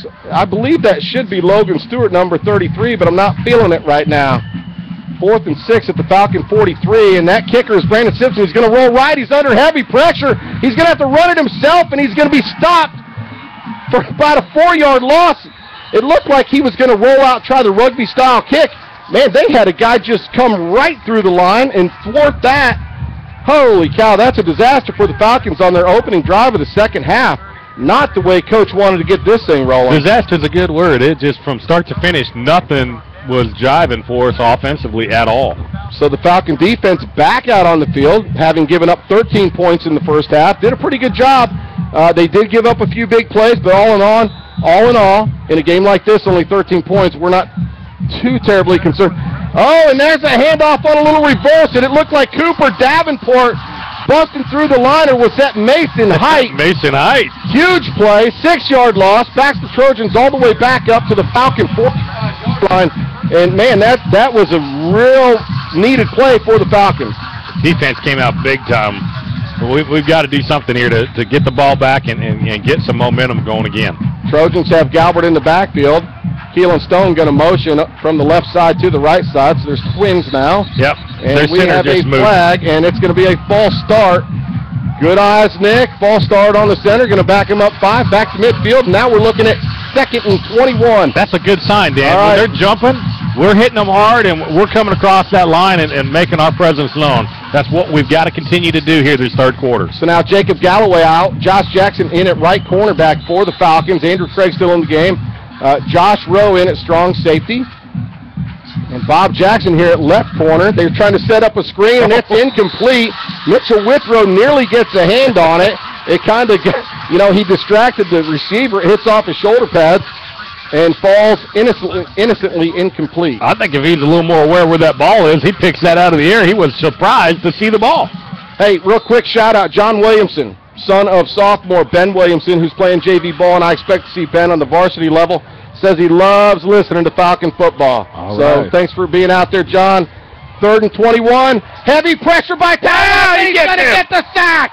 So I believe that should be Logan Stewart, number 33, but I'm not feeling it right now. 4th and 6 at the Falcon 43, and that kicker is Brandon Simpson. He's going to roll right. He's under heavy pressure. He's going to have to run it himself, and he's going to be stopped for about a 4-yard loss. It looked like he was going to roll out, try the rugby-style kick. Man, they had a guy just come right through the line and thwart that. Holy cow, that's a disaster for the Falcons on their opening drive of the second half. Not the way Coach wanted to get this thing rolling. Disaster's a good word. It just, from start to finish, nothing was jiving for us offensively at all. So the Falcon defense back out on the field, having given up 13 points in the first half. Did a pretty good job. They did give up a few big plays, but all in all, in a game like this, only 13 points, we're not too terribly concerned. Oh, and there's a handoff on a little reverse, and it looked like Cooper Davenport busting through the line, or was that Mason Height? Mason Height. Huge play, 6-yard loss, backs the Trojans all the way back up to the Falcon 45-yard line. And, man, that was a real needed play for the Falcons. Defense came out big time. We've got to do something here to get the ball back and get some momentum going again. Trojans have Galbert in the backfield. Keelan Stone going to motion from the left side to the right side, so there's twins now. Yep. And we have a flag, and it's going to be a false start. Good eyes, Nick. False start on the center, going to back him up 5, back to midfield. Now we're looking at 2nd and 21. That's a good sign, Dan. Right. When they're jumping, we're hitting them hard, and we're coming across that line and making our presence known. That's what we've got to continue to do here this third quarter. So now Jacob Galloway out. Josh Jackson in at right cornerback for the Falcons. Andrew Craig still in the game. Josh Rowe in at strong safety. And Bob Jackson here at left corner. They're trying to set up a screen, and it's incomplete. Mitchell Withrow nearly gets a hand on it. It kind of, he distracted the receiver. It hits off his shoulder pads and falls innocently incomplete. I think if he's a little more aware where that ball is, he picks that out of the air. He was surprised to see the ball. Hey, real quick shout-out, John Williamson, son of sophomore Ben Williamson, who's playing JV ball, and I expect to see Ben on the varsity level. Says he loves listening to Falcon football. So thanks for being out there, John. 3rd and 21. Heavy pressure by Tyler. He's going to get the sack.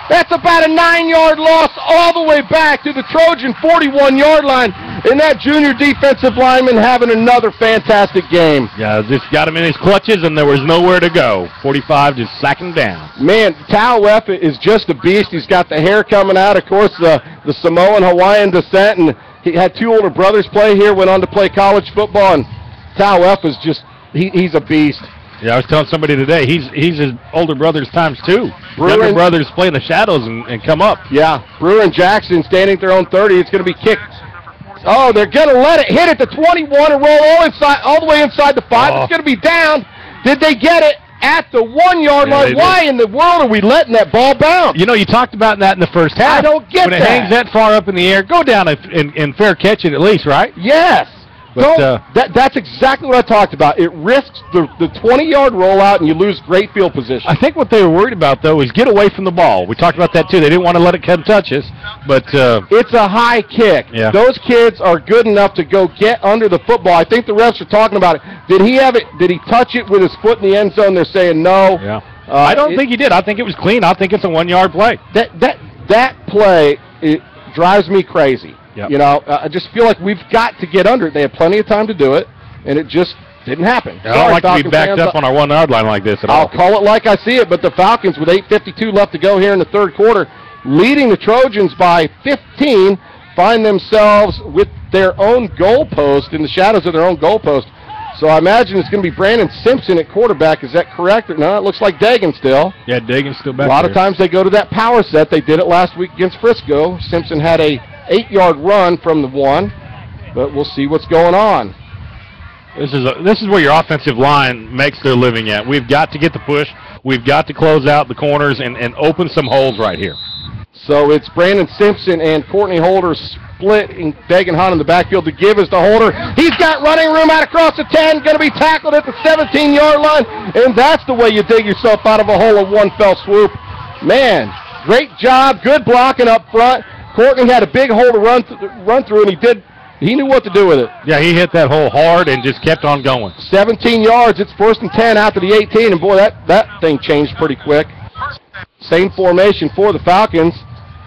That's about a 9-yard loss all the way back to the Trojan 41-yard line. And that junior defensive lineman having another fantastic game. Yeah, just got him in his clutches, and there was nowhere to go. 45 just sack him down. Man, Tauef is just a beast. He's got the hair coming out. Of course, the Samoan Hawaiian descent, and he had 2 older brothers play here, went on to play college football, and Tauef is just, he's a beast. Yeah, I was telling somebody today, he's his older brother's times 2. Younger brothers play in the shadows and come up. Yeah, Brewer and Jackson standing at their own 30. It's going to be kicked. Oh, they're going to let it hit at the 21 and roll all the way inside the 5. It's going to be down. Did they get it at the 1-yard line? Why in the world are we letting that ball bounce? You talked about that in the first half. I don't get that. When it hangs that far up in the air, go down and fair catch it at least, right? Yes. But, that's exactly what I talked about. It risks the 20-yard rollout, and you lose great field position. I think what they were worried about, though, is get away from the ball. We talked about that, too. They didn't want to let it come touch us. But it's a high kick. Yeah. Those kids are good enough to go get under the football. I think the refs are talking about it. Did he have it? Did he touch it with his foot in the end zone? They're saying no. Yeah. I don't think he did. I think it was clean. I think it's a 1-yard play. That play, it drives me crazy. Yep. I just feel like we've got to get under it. They had plenty of time to do it, and it just didn't happen. I don't like to be backed up on our 1-yard line like this at all. I'll call it like I see it, but the Falcons, with 8:52 left to go here in the 3rd quarter, leading the Trojans by 15, find themselves with their own goalpost, in the shadows of their own goalpost. So I imagine it's going to be Brandon Simpson at quarterback. Is that correct? No, it looks like Dagan still. Yeah, Dagan's still back there. A lot of times they go to that power set. They did it last week against Frisco. Simpson had a 8-yard run from the 1, but we'll see what's going on. This is where your offensive line makes their living at. We've got to get the push. We've got to close out the corners and open some holes right here. So it's Brandon Simpson and Courtney Holder splitting Dagan Hunt in the backfield to give us to Holder. He's got running room out across the 10, going to be tackled at the 17-yard line, and that's the way you dig yourself out of a hole in one fell swoop. Man, great job, good blocking up front. Courtney had a big hole to run through, and he knew what to do with it. Yeah, he hit that hole hard and just kept on going. 17 yards. It's 1st and 10 out to the 18, and boy, that thing changed pretty quick. Same formation for the Falcons.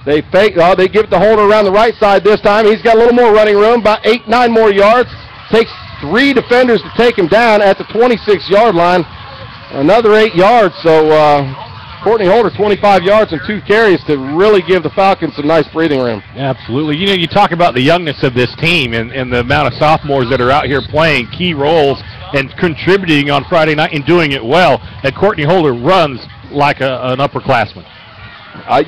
They fake. They give it to Holder around the right side this time. He's got a little more running room, about 8-9 more yards. Takes 3 defenders to take him down at the 26-yard line. Another 8 yards, so Courtney Holder 25 yards and 2 carries to really give the Falcons some nice breathing room. Yeah, absolutely. You talk about the youngness of this team and the amount of sophomores that are out here playing key roles and contributing on Friday night and doing it well. And Courtney Holder runs like an upperclassman.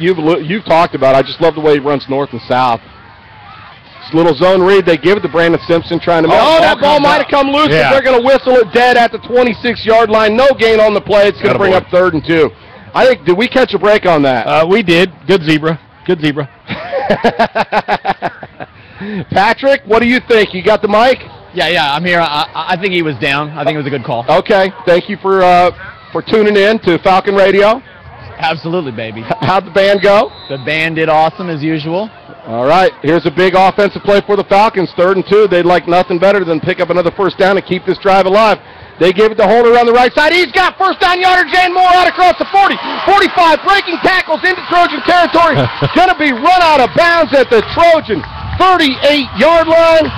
You've talked about it. I just love the way he runs north and south. This little zone read, they give it to Brandon Simpson trying to make that ball might have come loose, but they're going to whistle it dead at the 26-yard line. No gain on the play. It's going to bring up 3rd and 2. I think, did we catch a break on that? We did. Good zebra. Good zebra. Patrick, what do you think? You got the mic? Yeah, I'm here. I think he was down. I think it was a good call. Okay. Thank you for tuning in to Falcon Radio. Absolutely, baby. How'd the band go? The band did awesome as usual. All right, here's a big offensive play for the Falcons. 3rd and 2. They'd like nothing better than pick up another 1st down and keep this drive alive. They give it to Holder on the right side. He's got 1st down yardage and more out across the 40, 45, breaking tackles into Trojan territory. Going to be run out of bounds at the Trojan 38-yard line.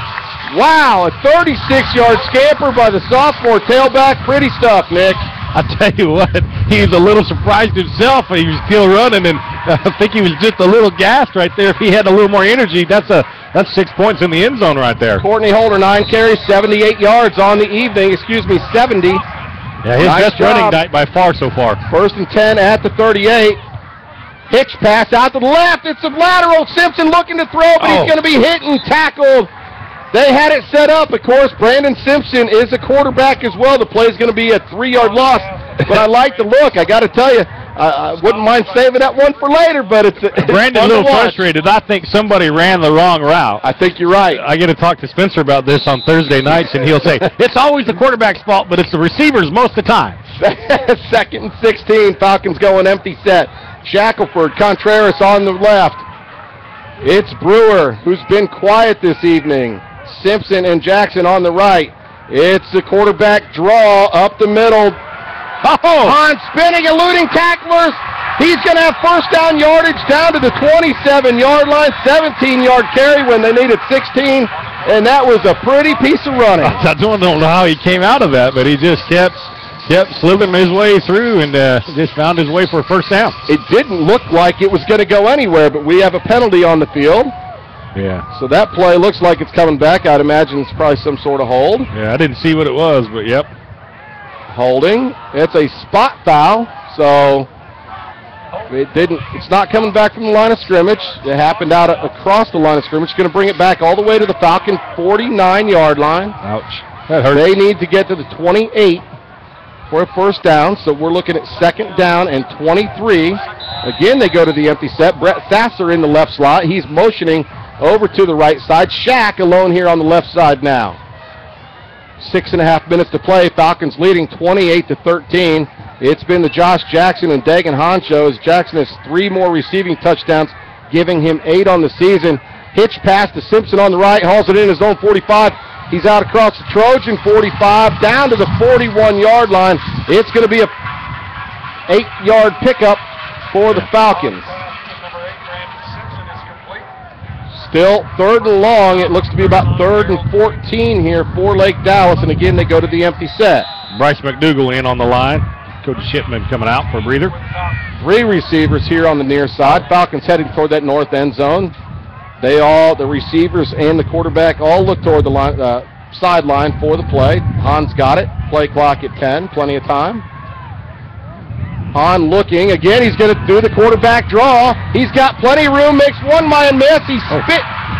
Wow, a 36-yard scamper by the sophomore tailback. Pretty stuff, Nick. I'll tell you what, he was a little surprised himself, and he was still running, and I think he was just a little gassed right there. If he had a little more energy, that's 6 points in the end zone right there. Courtney Holder, 9 carries, 78 yards on the evening. 70. Yeah, his best running night by far so far. 1st and 10 at the 38. Hitch pass out to the left. It's a lateral. Simpson looking to throw, but he's going to be hit and tackled They had it set up. Of course, Brandon Simpson is a quarterback as well. The play is going to be a 3-yard loss. But I like the look. I got to tell you, I wouldn't mind saving that one for later, but it's Brandon's a little frustrated. I think somebody ran the wrong route. I think you're right. I get to talk to Spencer about this on Thursday nights, and he'll say, it's always the quarterback's fault, but it's the receivers most of the time. 2nd and 16. Falcons going empty set. Shackelford, Contreras on the left. It's Brewer, who's been quiet this evening. Simpson and Jackson on the right. It's the quarterback draw up the middle. Hahn spinning, eluding tacklers. He's going to have first down yardage down to the 27-yard line, 17-yard carry when they needed 16, and that was a pretty piece of running. I don't know how he came out of that, but he just kept slipping his way through and just found his way for a first down. It didn't look like it was going to go anywhere, but we have a penalty on the field. Yeah. So that play looks like it's coming back. I'd imagine it's probably some sort of hold. Yeah, I didn't see what it was, but yep. Holding. It's a spot foul, so it's not coming back from the line of scrimmage. It happened out across the line of scrimmage. Going to bring it back all the way to the Falcon 49-yard line. Ouch. That hurts. They need to get to the 28 for a first down, so we're looking at 2nd down and 23. Again, they go to the empty set. Brett Sasser in the left slot. He's motioning over to the right side. Shack alone here on the left side now. 6.5 minutes to play. Falcons leading 28-13. It's been the Josh Jackson and Dagan Hahn show as Jackson has 3 more receiving touchdowns, giving him 8 on the season. Hitch pass to Simpson on the right, hauls it in his own 45. He's out across the Trojan 45, down to the 41-yard line. It's going to be a 8-yard pickup for the Falcons. Still 3rd and long. It looks to be about 3rd and 14 here for Lake Dallas, and again they go to the empty set. Bryce McDougal in on the line. Coach Shipman coming out for a breather. 3 receivers here on the near side. Falcons heading toward that north end zone. The receivers and the quarterback all look toward the sideline for the play. Hahn's got it. Play clock at 10. Plenty of time. Hahn looking. Again, he's going to do the quarterback draw. He's got plenty of room. Makes one man miss. He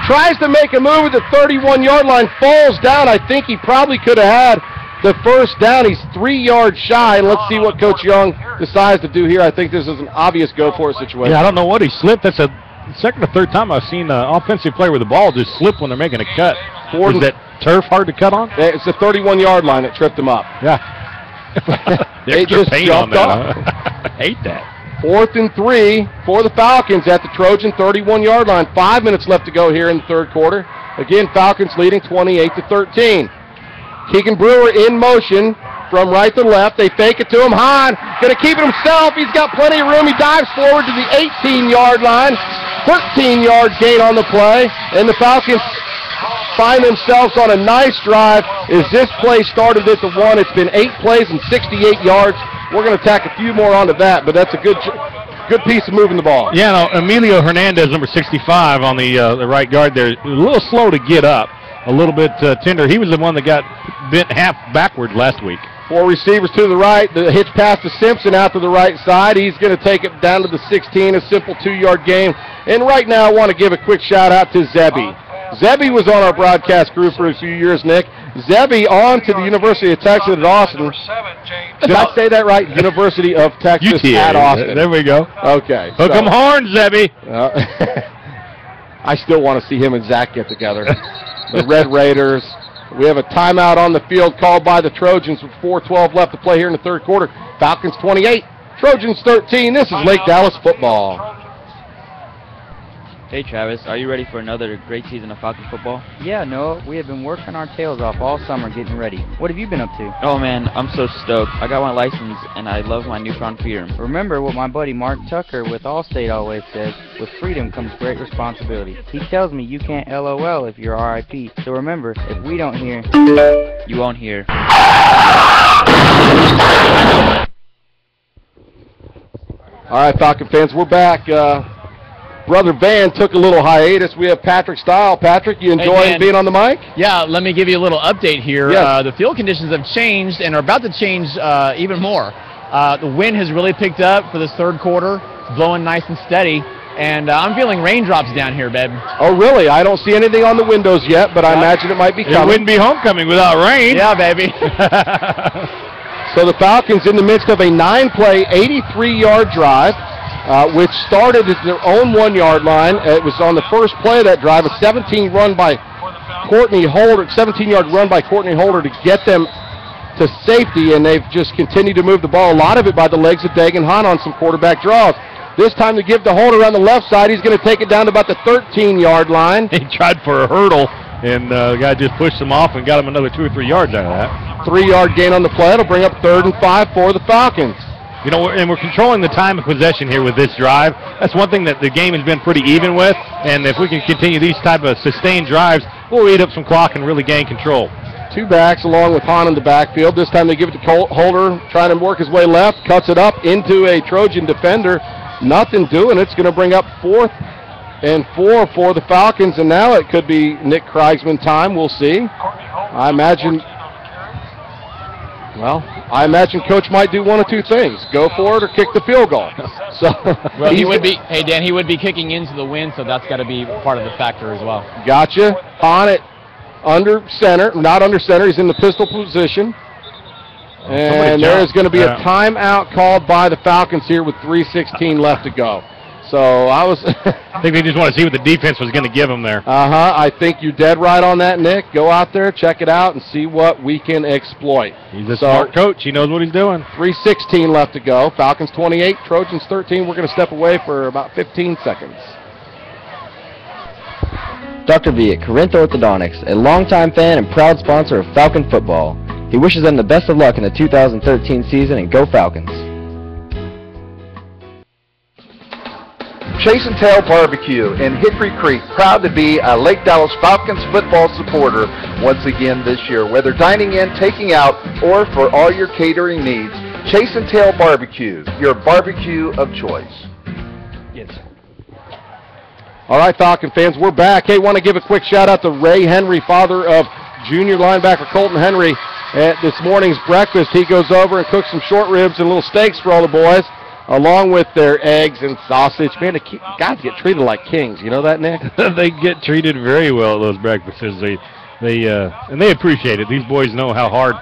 tries to make a move at the 31-yard line. Falls down. I think he probably could have had the first down. He's 3 yards shy. And let's see what Coach Young decides to do here. I think this is an obvious go-for-it situation. Yeah, I don't know what he slipped. That's the 2nd or 3rd time I've seen an offensive player with the ball just slip when they're making a cut. Is that turf hard to cut on? It's the 31-yard line that tripped him up. Yeah. They just jumped off. Hate that. 4th and 3 for the Falcons at the Trojan 31-yard line. 5 minutes left to go here in the 3rd quarter. Again, Falcons leading 28-13. Keegan Brewer in motion from right to left. They fake it to him. Hahn going to keep it himself. He's got plenty of room. He dives forward to the 18-yard line. 13-yard gain on the play. And the Falcons find themselves on a nice drive as this play started at the 1. It's been 8 plays and 68 yards. We're going to tack a few more onto that, but that's a good piece of moving the ball. Yeah, no, Emilio Hernandez, number 65 on the right guard there, a little slow to get up, a little bit tender. He was the one that got bent half backward last week. 4 receivers to the right. The hitch pass to Simpson out to the right side. He's going to take it down to the 16, a simple 2-yard gain. And right now I want to give a quick shout-out to Zebby. Zebby was on our broadcast group for a few years, Nick. Zebby on to the University of Texas at Austin. Did I say that right? University of Texas UTA, at Austin. There we go. Okay. Hook 'em horns, Zebby. I still want to see him and Zach get together. The Red Raiders. We have a timeout on the field called by the Trojans with 4:12 left to play here in the 3rd quarter. Falcons 28, Trojans 13. This is Lake Dallas football. Hey Travis, are you ready for another great season of Falcon football? Yeah, Noah, we have been working our tails off all summer getting ready. What have you been up to? Oh man, I'm so stoked. I got my license and I love my newfound freedom. Remember what my buddy Mark Tucker with Allstate always says, with freedom comes great responsibility. He tells me you can't LOL if you're RIP. So remember, if we don't hear, you won't hear. All right, Falcon fans, we're back. Brother Van took a little hiatus. We have Patrick Stile. Patrick, you enjoying being on the mic? Yeah, let me give you a little update here. Yes. The field conditions have changed and are about to change even more. The wind has really picked up for this 3rd quarter. It's blowing nice and steady. and I'm feeling raindrops down here, babe. Oh, really? I don't see anything on the windows yet, but I imagine it might be coming. It wouldn't be homecoming without rain. Yeah, baby. So the Falcons in the midst of a 9-play, 83-yard drive, which started at their own 1-yard line. It was on the first play of that drive, a 17-yard run by Courtney Holder to get them to safety, and they've just continued to move the ball. A lot of it by the legs of Dagan Hahn on some quarterback draws. This time to give to Holder on the left side. He's going to take it down to about the 13-yard line. He tried for a hurdle, and the guy just pushed him off and got him another 2 or 3 yards out of that. 3-yard gain on the play. It'll bring up 3rd and 5 for the Falcons. You know, and we're controlling the time of possession here with this drive. That's one thing that the game has been pretty even with, and if we can continue these type of sustained drives, we'll eat up some clock and really gain control. 2 backs along with Hahn in the backfield. This time they give it to Holder, trying to work his way left, cuts it up into a Trojan defender. Nothing doing. It's going to bring up 4th and 4 for the Falcons, and now it could be Nick Kreigsman time. We'll see. I imagine Coach might do one of 2 things: go for it or kick the field goal. So, well, he would be. Hey, Dan, he would be kicking into the wind, so that's got to be part of the factor as well. Gotcha. On it, under center, not under center. He's in the pistol position. And there is going to be a timeout called by the Falcons here with 3:16 left to go. So I think they just want to see what the defense was going to give them there. I think you're dead right on that, Nick. Go out there, check it out, and see what we can exploit. He's a smart coach. He knows what he's doing. 3:16 left to go. Falcons 28, Trojans 13. We're going to step away for about 15 seconds. Dr. V at Corinth Orthodontics, a longtime fan and proud sponsor of Falcon football. He wishes them the best of luck in the 2013 season, and go Falcons. Chase and Tail Barbecue in Hickory Creek, proud to be a Lake Dallas Falcons football supporter once again this year. Whether dining in, taking out, or for all your catering needs, Chase and Tail Barbecue, your barbecue of choice. Yes. All right, Falcon fans, we're back. Hey, want to give a quick shout-out to Ray Henry, father of junior linebacker Colton Henry. At this morning's breakfast, he goes over and cooks some short ribs and little steaks for all the boys, along with their eggs and sausage. Man, the guys get treated like kings. You know that, Nick? They get treated very well at those breakfasts. And they appreciate it. These boys know how hard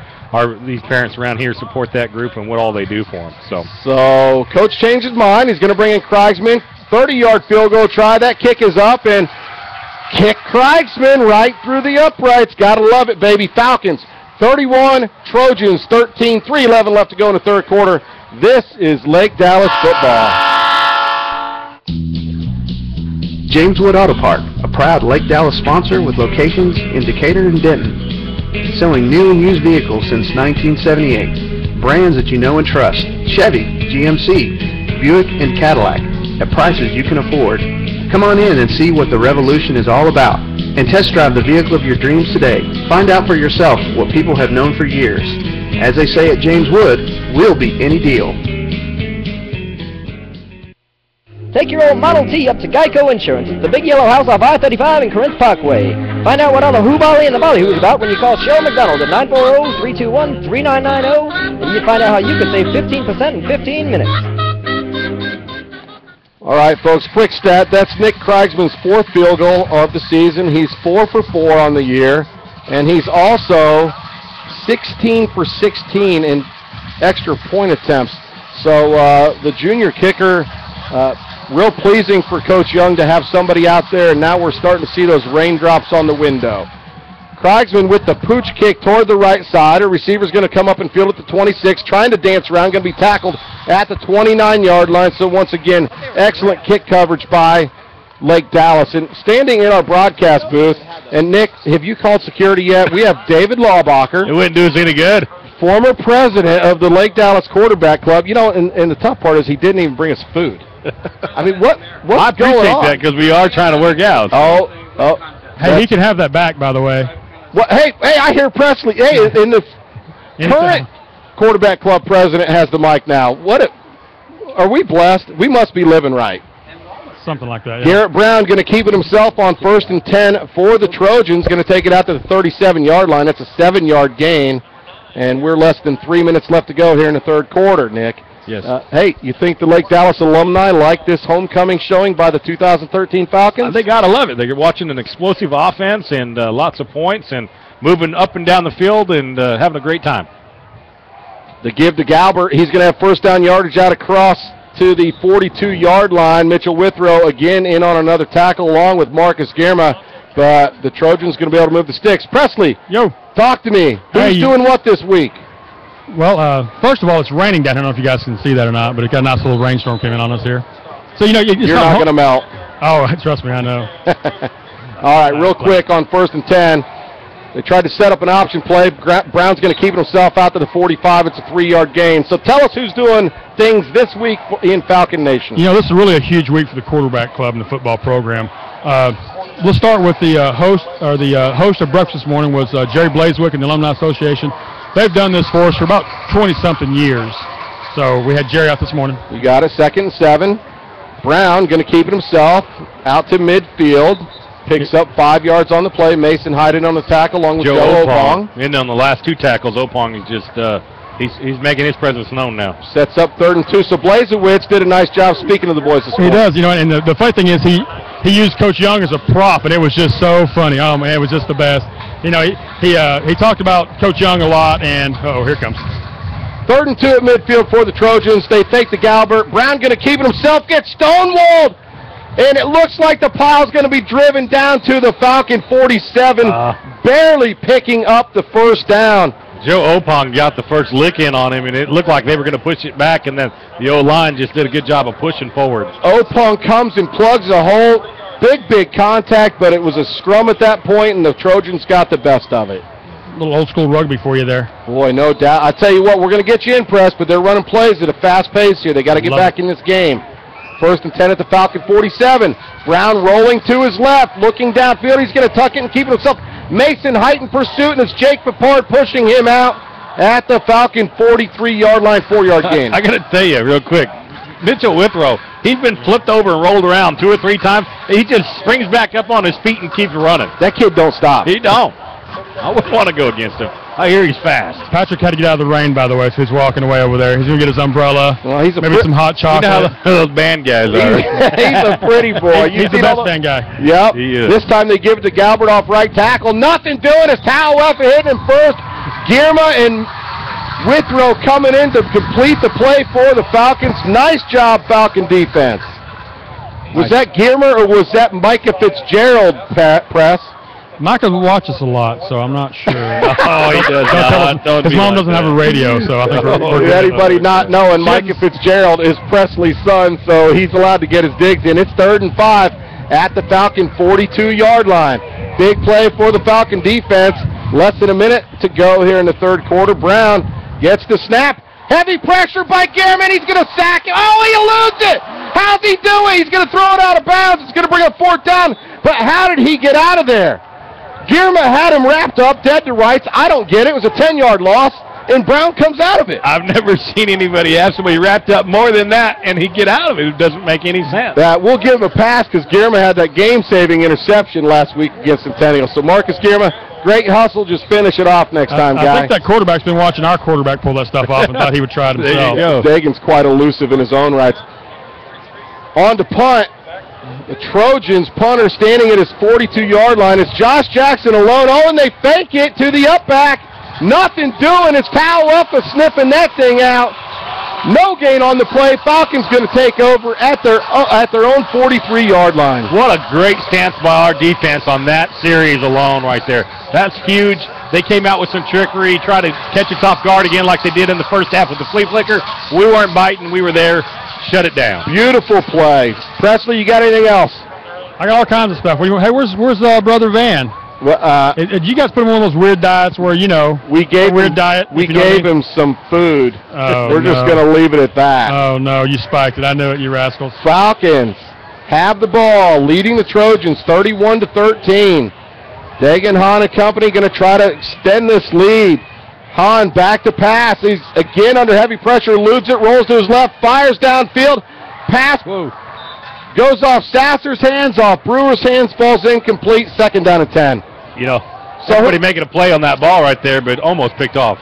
these parents around here support that group and what all they do for them. So Coach changed his mind. He's going to bring in Kreigsman. 30-yard field goal try. That kick is up, and kick Kreigsman right through the uprights. Got to love it, baby. Falcons 31, Trojans 13, 3:11 left to go in the 3rd quarter. This is Lake Dallas football. James Wood Auto Park, a proud Lake Dallas sponsor with locations in Decatur and Denton. Selling new and used vehicles since 1978. Brands that you know and trust: Chevy, GMC, Buick, and Cadillac, at prices you can afford. Come on in and see what the revolution is all about, and test drive the vehicle of your dreams today. Find out for yourself what people have known for years. As they say at James Wood, we'll beat any deal. Take your old Model T up to Geico Insurance. It's the big yellow house off I-35 and Corinth Parkway. Find out what all the hoo-bolly and the ballyhoo is about when you call Cheryl McDonald at 940-321-3990, and you find out how you can save 15% in 15 minutes. All right, folks, quick stat. That's Nick Kreigsman's 4th field goal of the season. He's 4 for 4 on the year, and he's also 16 for 16 in extra point attempts. So the junior kicker, real pleasing for Coach Young to have somebody out there, and now we're starting to see those raindrops on the window. Kreigsman with the pooch kick toward the right side. A receiver's going to come up and field at the 26, trying to dance around, going to be tackled at the 29-yard line. So once again, excellent kick coverage by Lake Dallas. And standing in our broadcast booth, and Nick, have you called security yet? We have David Laubacher. It wouldn't do us any good. Former president of the Lake Dallas Quarterback Club. You know, and the tough part is he didn't even bring us food. I mean, what's going on? I appreciate that because we are trying to work out. Hey, he can have that back, by the way. Well, hey, I hear Presley. Hey, in the current Quarterback Club president has the mic now. Are we blessed? We must be living right. Something like that, yeah. Garrett Brown going to keep it himself on 1st and 10 for the Trojans. Going to take it out to the 37-yard line. That's a 7-yard gain. And we're less than 3 minutes left to go here in the 3rd quarter, Nick. Yes. Hey, you think the Lake Dallas alumni like this homecoming showing by the 2013 Falcons? They got to love it. They're watching an explosive offense and lots of points and moving up and down the field and having a great time. The give to Galbert. He's going to have first down yardage out across to the 42-yard line. Mitchell Withrow again in on another tackle along with Marcus Guerma, but the Trojans going to be able to move the sticks. Presley, talk to me. Who's doing what this week? Well, first of all, it's raining down here. I don't know if you guys can see that or not, but it got a nice little rainstorm coming on us here. So, you know, you're not going to melt. Oh, trust me, I know. All right, real quick on 1st and 10. They tried to set up an option play. Brown's going to keep himself out to the 45. It's a 3-yard gain. So tell us who's doing things this week in Falcon Nation. You know, this is really a huge week for the quarterback club and the football program. We'll start with the host of breakfast this morning was Jerry Blazewick and the Alumni Association. They've done this for us for about 20-something years. So we had Jerry out this morning. You got it, 2nd and 7. Brown going to keep it himself out to midfield. Picks up 5 yards on the play. Mason hiding on the tackle along with Joe Opong. And on the last 2 tackles, Opong is just he's making his presence known now. Sets up 3rd and 2. So Blazewicz did a nice job speaking to the boys this morning. He does, you know, and the funny thing is he used Coach Young as a prop, and it was just so funny. Oh man, it was just the best. You know, he talked about Coach Young a lot, and here it comes. 3rd and 2 at midfield for the Trojans. They fake the Galbert. Brown going to keep it himself, gets stonewalled. And it looks like the pile's going to be driven down to the Falcon 47, barely picking up the first down. Joe Opong got the first lick in on him, and it looked like they were going to push it back, and then the O-line just did a good job of pushing forward. Opong comes and plugs a hole. Big contact, but it was a scrum at that point, and the Trojans got the best of it. A little old-school rugby for you there. Boy, no doubt. I tell you what, we're going to get you impressed, but they're running plays at a fast pace here. They got to get back in this game. 1st and 10 at the Falcon 47. Brown rolling to his left, looking downfield. He's going to tuck it and keep it himself. Mason Height in pursuit, and it's Jake Papard pushing him out at the Falcon 43-yard line, 4-yard gain. I got to tell you real quick, Mitchell Withrow, he's been flipped over and rolled around 2 or 3 times. He just springs back up on his feet and keeps running. That kid don't stop. He don't. I wouldn't want to go against him. I hear he's fast. Patrick had to get out of the rain, by the way, so he's walking away over there. He's going to get his umbrella, well, he's maybe some hot chocolate. You know how those band guys are. He's a pretty boy. He's the best band guy. Yep. He is. This time they give it to Galbert off right tackle. Nothing doing. It's Towell hitting him first. Guerma and Withrow coming in to complete the play for the Falcons. Nice job, Falcon defense. Was that Guerma or was that Micah Fitzgerald, Press? Micah watches a lot, so I'm not sure. Oh, he does not. His mom doesn't have a radio, so I think we're anybody not knowing, Micah Fitzgerald is Presley's son, so he's allowed to get his digs in. It's 3rd and 5 at the Falcon 42-yard line. Big play for the Falcon defense. Less than a minute to go here in the 3rd quarter. Brown gets the snap. Heavy pressure by Guerman. He's going to sack it. Oh, he eludes it. How's he doing? He's going to throw it out of bounds. It's going to bring up 4th down. But how did he get out of there? Guerma had him wrapped up, dead to rights. I don't get it. It was a 10-yard loss, and Brown comes out of it. I've never seen anybody have somebody wrapped up more than that, and he get out of it. It doesn't make any sense. We'll give him a pass because Guerma had that game-saving interception last week against Centennial. So Marcus Guerma, great hustle. Just finish it off next time, guy. I think that quarterback's been watching our quarterback pull that stuff off and thought he would try it himself. There you go. Dagan's quite elusive in his own rights. On to punt. The Trojans punter standing at his 42-yard line. It's Josh Jackson alone. Oh, and they fake it to the up back. Nothing doing. It's Powell sniffing that thing out. No gain on the play. Falcons going to take over at their own 43-yard line. What a great stance by our defense on that series alone right there. That's huge. They came out with some trickery, tried to catch us off guard again like they did in the first half with the flea flicker. We weren't biting. We were there. Shut it down. Beautiful play. Presley, you got anything else? I got all kinds of stuff. Hey, where's Brother Van? Well, did you guys put him on one of those weird diets where, you know, we gave weird diet? We gave him some food. Oh, we're just going to leave it at that. Oh, no, you spiked it. I knew it, you rascals. Falcons have the ball, leading the Trojans 31-13. Dagan, Hahn and company going to try to extend this lead. Hahn back to pass. He's again under heavy pressure, eludes it, rolls to his left, fires downfield. Pass goes off Sasser's hands, off Brewer's hands, falls incomplete. 2nd down and 10. You know, somebody making a play on that ball right there, but almost picked off.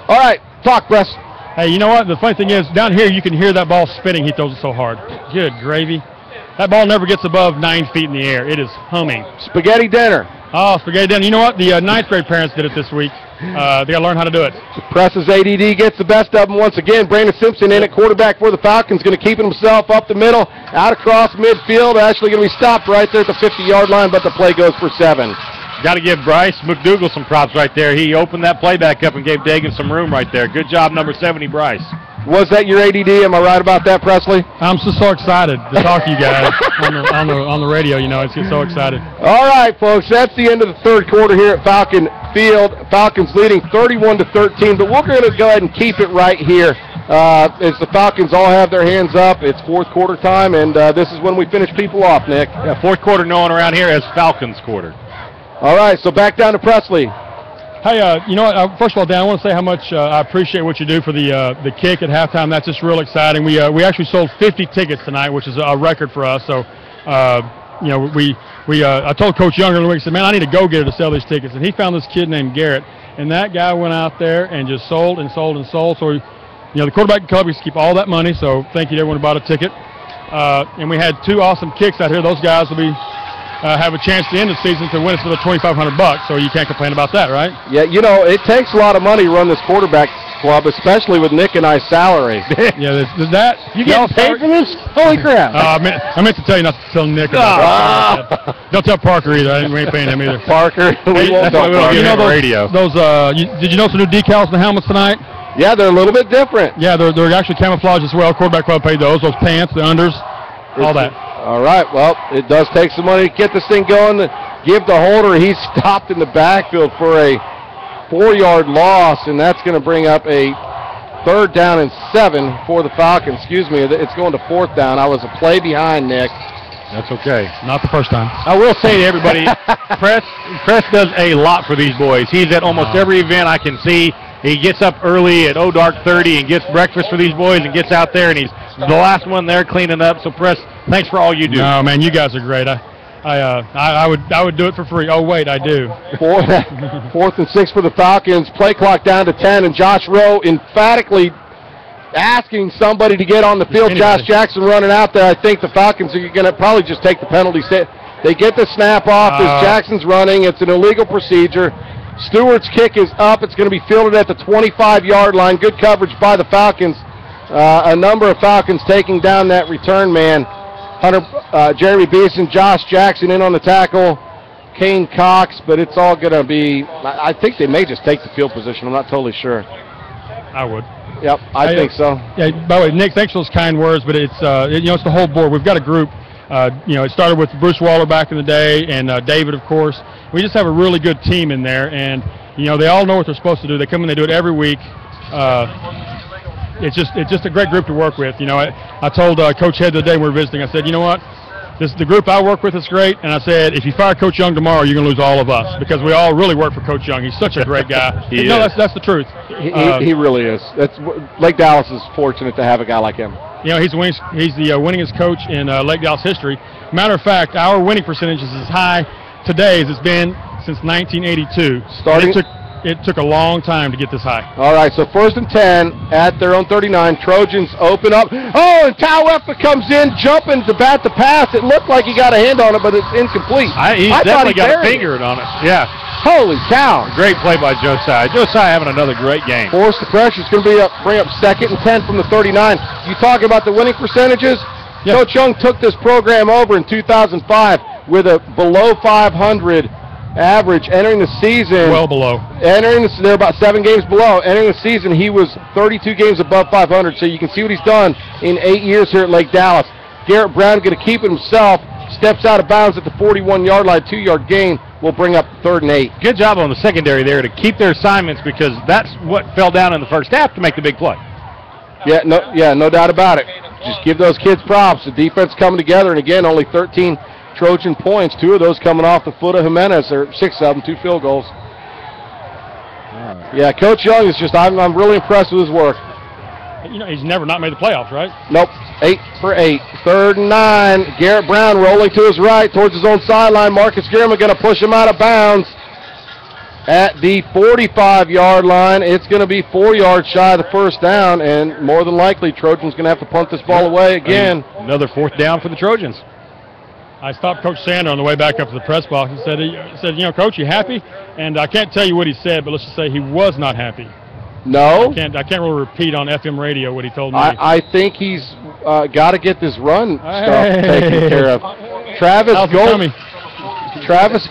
All right, talk, Bress. Hey, you know what? The funny thing is, down here you can hear that ball spinning. He throws it so hard. Good gravy. That ball never gets above 9 feet in the air. It is humming. Spaghetti dinner. Oh, spaghetti dinner. You know what? The ninth grade parents did it this week. They got to learn how to do it. Press's ADD gets the best of them once again. Brandon Simpson in at quarterback for the Falcons. Going to keep it himself up the middle, out across midfield. Actually going to be stopped right there at the 50-yard line, but the play goes for 7. Got to give Bryce McDougal some props right there. He opened that play back up and gave Dagan some room right there. Good job, number 70, Bryce. Was that your ADD? Am I right about that, Presley? I'm just so excited to talk to you guys on the radio. You know, it's just so excited. All right, folks, that's the end of the third quarter here at Falcon Field. Falcons leading 31-13, but we're going to go ahead and keep it right here as the Falcons all have their hands up. It's fourth quarter time, and this is when we finish people off, Nick. Yeah, fourth quarter known around here as Falcons quarter. All right, so back down to Presley. Hey, you know what? First of all, Dan, I want to say how much I appreciate what you do for the kick at halftime. That's just real exciting. We actually sold 50 tickets tonight, which is a record for us. So, you know, I told Coach Younger the week, I said, man, I need a go-getter to sell these tickets. And he found this kid named Garrett, and that guy went out there and just sold and sold and sold. So, you know, the quarterback club used to keep all that money. So, thank you to everyone who bought a ticket. And we had 2 awesome kicks out here. Those guys will be. Have a chance to end the season to win us for the $2,500, so you can't complain about that, right? Yeah, you know, it takes a lot of money to run this quarterback club, especially with Nick and I's salary. Yeah, there's that. You getting paid for this? Holy crap. I meant to tell you not to tell Nick about that. Don't tell Parker either. We ain't paying him either. Parker, we won't tell Parker. You know did you notice the new decals on the helmets tonight? Yeah, they're a little bit different. Yeah, they're actually camouflage as well. Quarterback club paid those pants, the unders, all that. All right, well, it does take some money to get this thing going. Give the holder. He's stopped in the backfield for a 4-yard loss, and that's going to bring up a 3rd down and 7 for the Falcons. Excuse me, it's going to 4th down. I was a play behind, Nick. That's okay. Not the first time. I will say to everybody, Press does a lot for these boys. He's at almost every event I can see. He gets up early at dark 30 and gets breakfast for these boys and gets out there, and he's the last one there cleaning up. So, Press, thanks for all you do. No, man, you guys are great. I would do it for free. Oh, wait, I do. 4th and 6 for the Falcons. Play clock down to 10, and Josh Rowe emphatically asking somebody to get on the field. Josh Jackson running out there. I think the Falcons are going to probably just take the penalty. They get the snap off as Jackson's running. It's an illegal procedure. Stewart's kick is up. It's going to be fielded at the 25-yard line. Good coverage by the Falcons. A number of Falcons taking down that return man. Jeremy Beeson, Josh Jackson in on the tackle. Kane Cox, but it's all going to be, I think they may just take the field position. I'm not totally sure. I would. Yep, I think so. Yeah. By the way, Nick, thanks for those kind words, but it's it's the whole board. We've got a group. It started with Bruce Waller back in the day, and David, of course. We just have a really good team in there, and they all know what they're supposed to do. They come in, they do it every week. It's just a great group to work with. I told Coach Head the day we were visiting. I said, you know what? The group I work with is great, and I said, if you fire Coach Young tomorrow, you're going to lose all of us because we all really work for Coach Young. He's such a great guy. That's the truth. He really is. Lake Dallas is fortunate to have a guy like him. He's the winningest coach in Lake Dallas history. Matter of fact, our winning percentage is as high today as it's been since 1982. It took a long time to get this high. All right, so 1st and 10 at their own 39. Trojans open up. Oh, and Tauefa comes in, jumping to bat the pass. It looked like he got a hand on it, but it's incomplete. He definitely got a finger on it. Yeah. Holy cow. Great play by Josiah. Josiah having another great game. Force the pressure. It's going to bring up 2nd and 10 from the 39. You talk about the winning percentages? Yep. Coach Young took this program over in 2005 with a below 500 average entering the season. Well below. They're about 7 games below. Entering the season, he was 32 games above 500. So you can see what he's done in 8 years here at Lake Dallas. Garrett Brown going to keep it himself. Steps out of bounds at the 41-yard line. 2-yard gain will bring up 3rd and 8. Good job on the secondary there to keep their assignments because that's what fell down in the first half to make the big play. No doubt about it. Just give those kids props. The defense coming together, and again, only 13 Trojan points, 2 of those coming off the foot of Jimenez, or 6 of them, 2 field goals. Yeah, Coach Young is I'm really impressed with his work. He's never not made the playoffs, right? Nope, 8 for 8. 3rd and 9, Garrett Brown rolling to his right towards his own sideline. Marcus Gierman going to push him out of bounds. at the 45-yard line. It's going to be 4 yards shy of the first down, and more than likely, Trojans going to have to punt this ball away again. Another fourth down for the Trojans. I stopped Coach Sander on the way back up to the press box and said, you know, Coach, you happy? And I can't tell you what he said, but let's just say he was not happy. No? I can't really repeat on FM radio what he told me. I think he's got to get this run stuff taken care of. Travis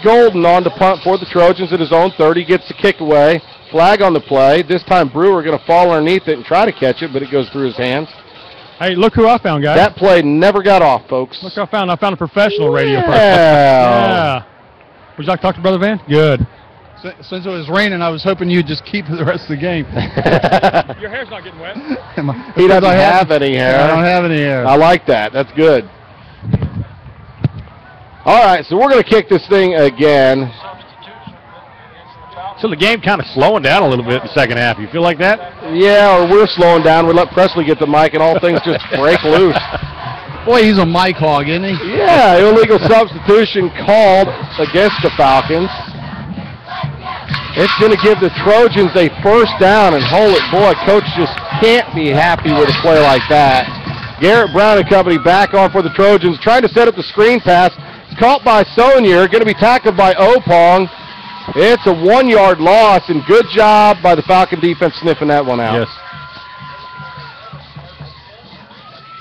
Golden on the punt for the Trojans at his own 30, gets the kick away. Flag on the play. This time Brewer going to fall underneath it and try to catch it, but it goes through his hands. Hey, look who I found, guys. That play never got off, folks. Look who I found. I found a professional radio person. Yeah. Would you like to talk to Brother Van? Good. Since it was raining, I was hoping you'd just keep the rest of the game. Your hair's not getting wet. He doesn't have any hair. I don't have any hair. I like that. That's good. All right, so we're going to kick this thing again. So the game kind of slowing down a little bit in the second half. You feel like that? Yeah, or we're slowing down. We let Presley get the mic, and all things just break loose. Boy, he's a mic hog, isn't he? Yeah, illegal substitution called against the Falcons. It's going to give the Trojans a first down, and holy boy, Coach just can't be happy with a play like that. Garrett Brown and company back on for the Trojans, trying to set up the screen pass. It's caught by Sonier, going to be tackled by Opong. It's a 1-yard loss, and good job by the Falcon defense sniffing that one out. Yes.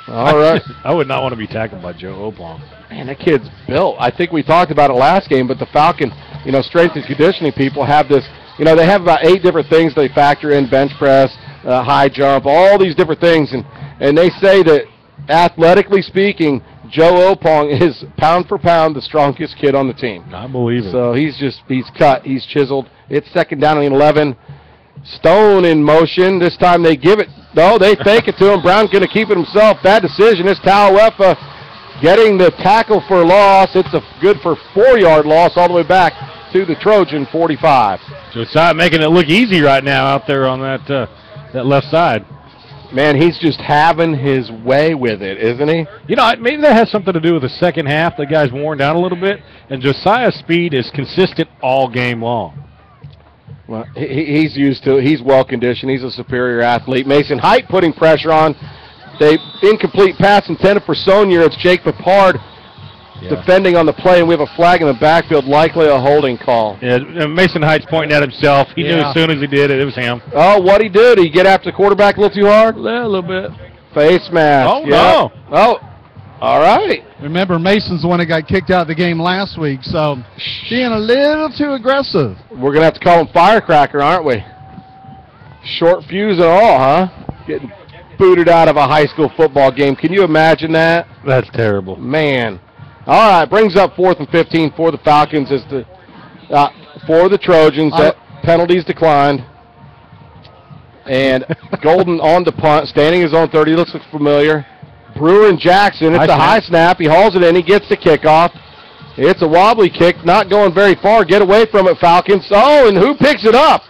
All right. I would not want to be tackled by Joe Opong. Man, that kid's built. I think we talked about it last game, but the Falcon, you know, strength and conditioning people have this, you know, they have about 8 different things they factor in: bench press, high jump, all these different things. And they say that, athletically speaking, Joe Opong is pound for pound the strongest kid on the team. I believe it. So he's cut, he's chiseled. It's second down and 11. Stone in motion. This time they give it. No, they fake it to him. Brown's going to keep it himself. Bad decision. It's Tauefa getting the tackle for loss. It's a good for 4-yard loss all the way back to the Trojan 45. Josiah making it look easy right now out there on that left side. Man, he's just having his way with it, isn't he? You know, maybe that has something to do with the second half. The guy's worn down a little bit, and Josiah's speed is consistent all game long. Well, he's used to it. He's well-conditioned. He's a superior athlete. Mason Height putting pressure on. They incomplete pass intended for Sonier. It's Jake Papard defending on the play, and we have a flag in the backfield, likely a holding call. Yeah, Mason Height's pointing at himself. He knew as soon as he did it, it was him. Oh, what'd he do? Did he get after the quarterback a little too hard? Yeah, a little bit. Face mask. Oh, no. Oh, all right. Remember, Mason's the one that got kicked out of the game last week, so being a little too aggressive. We're going to have to call him Firecracker, aren't we? Short fuse and all, huh? Getting booted out of a high school football game. Can you imagine that? That's terrible. Man. All right, brings up 4th and 15 for the Falcons as for the Trojans. Penalties declined. And Golden on the punt, standing his own 30. Looks familiar. Brewer and Jackson. It's a high snap. He hauls it in. He gets the kickoff. It's a wobbly kick, not going very far. Get away from it, Falcons. Oh, and who picks it up?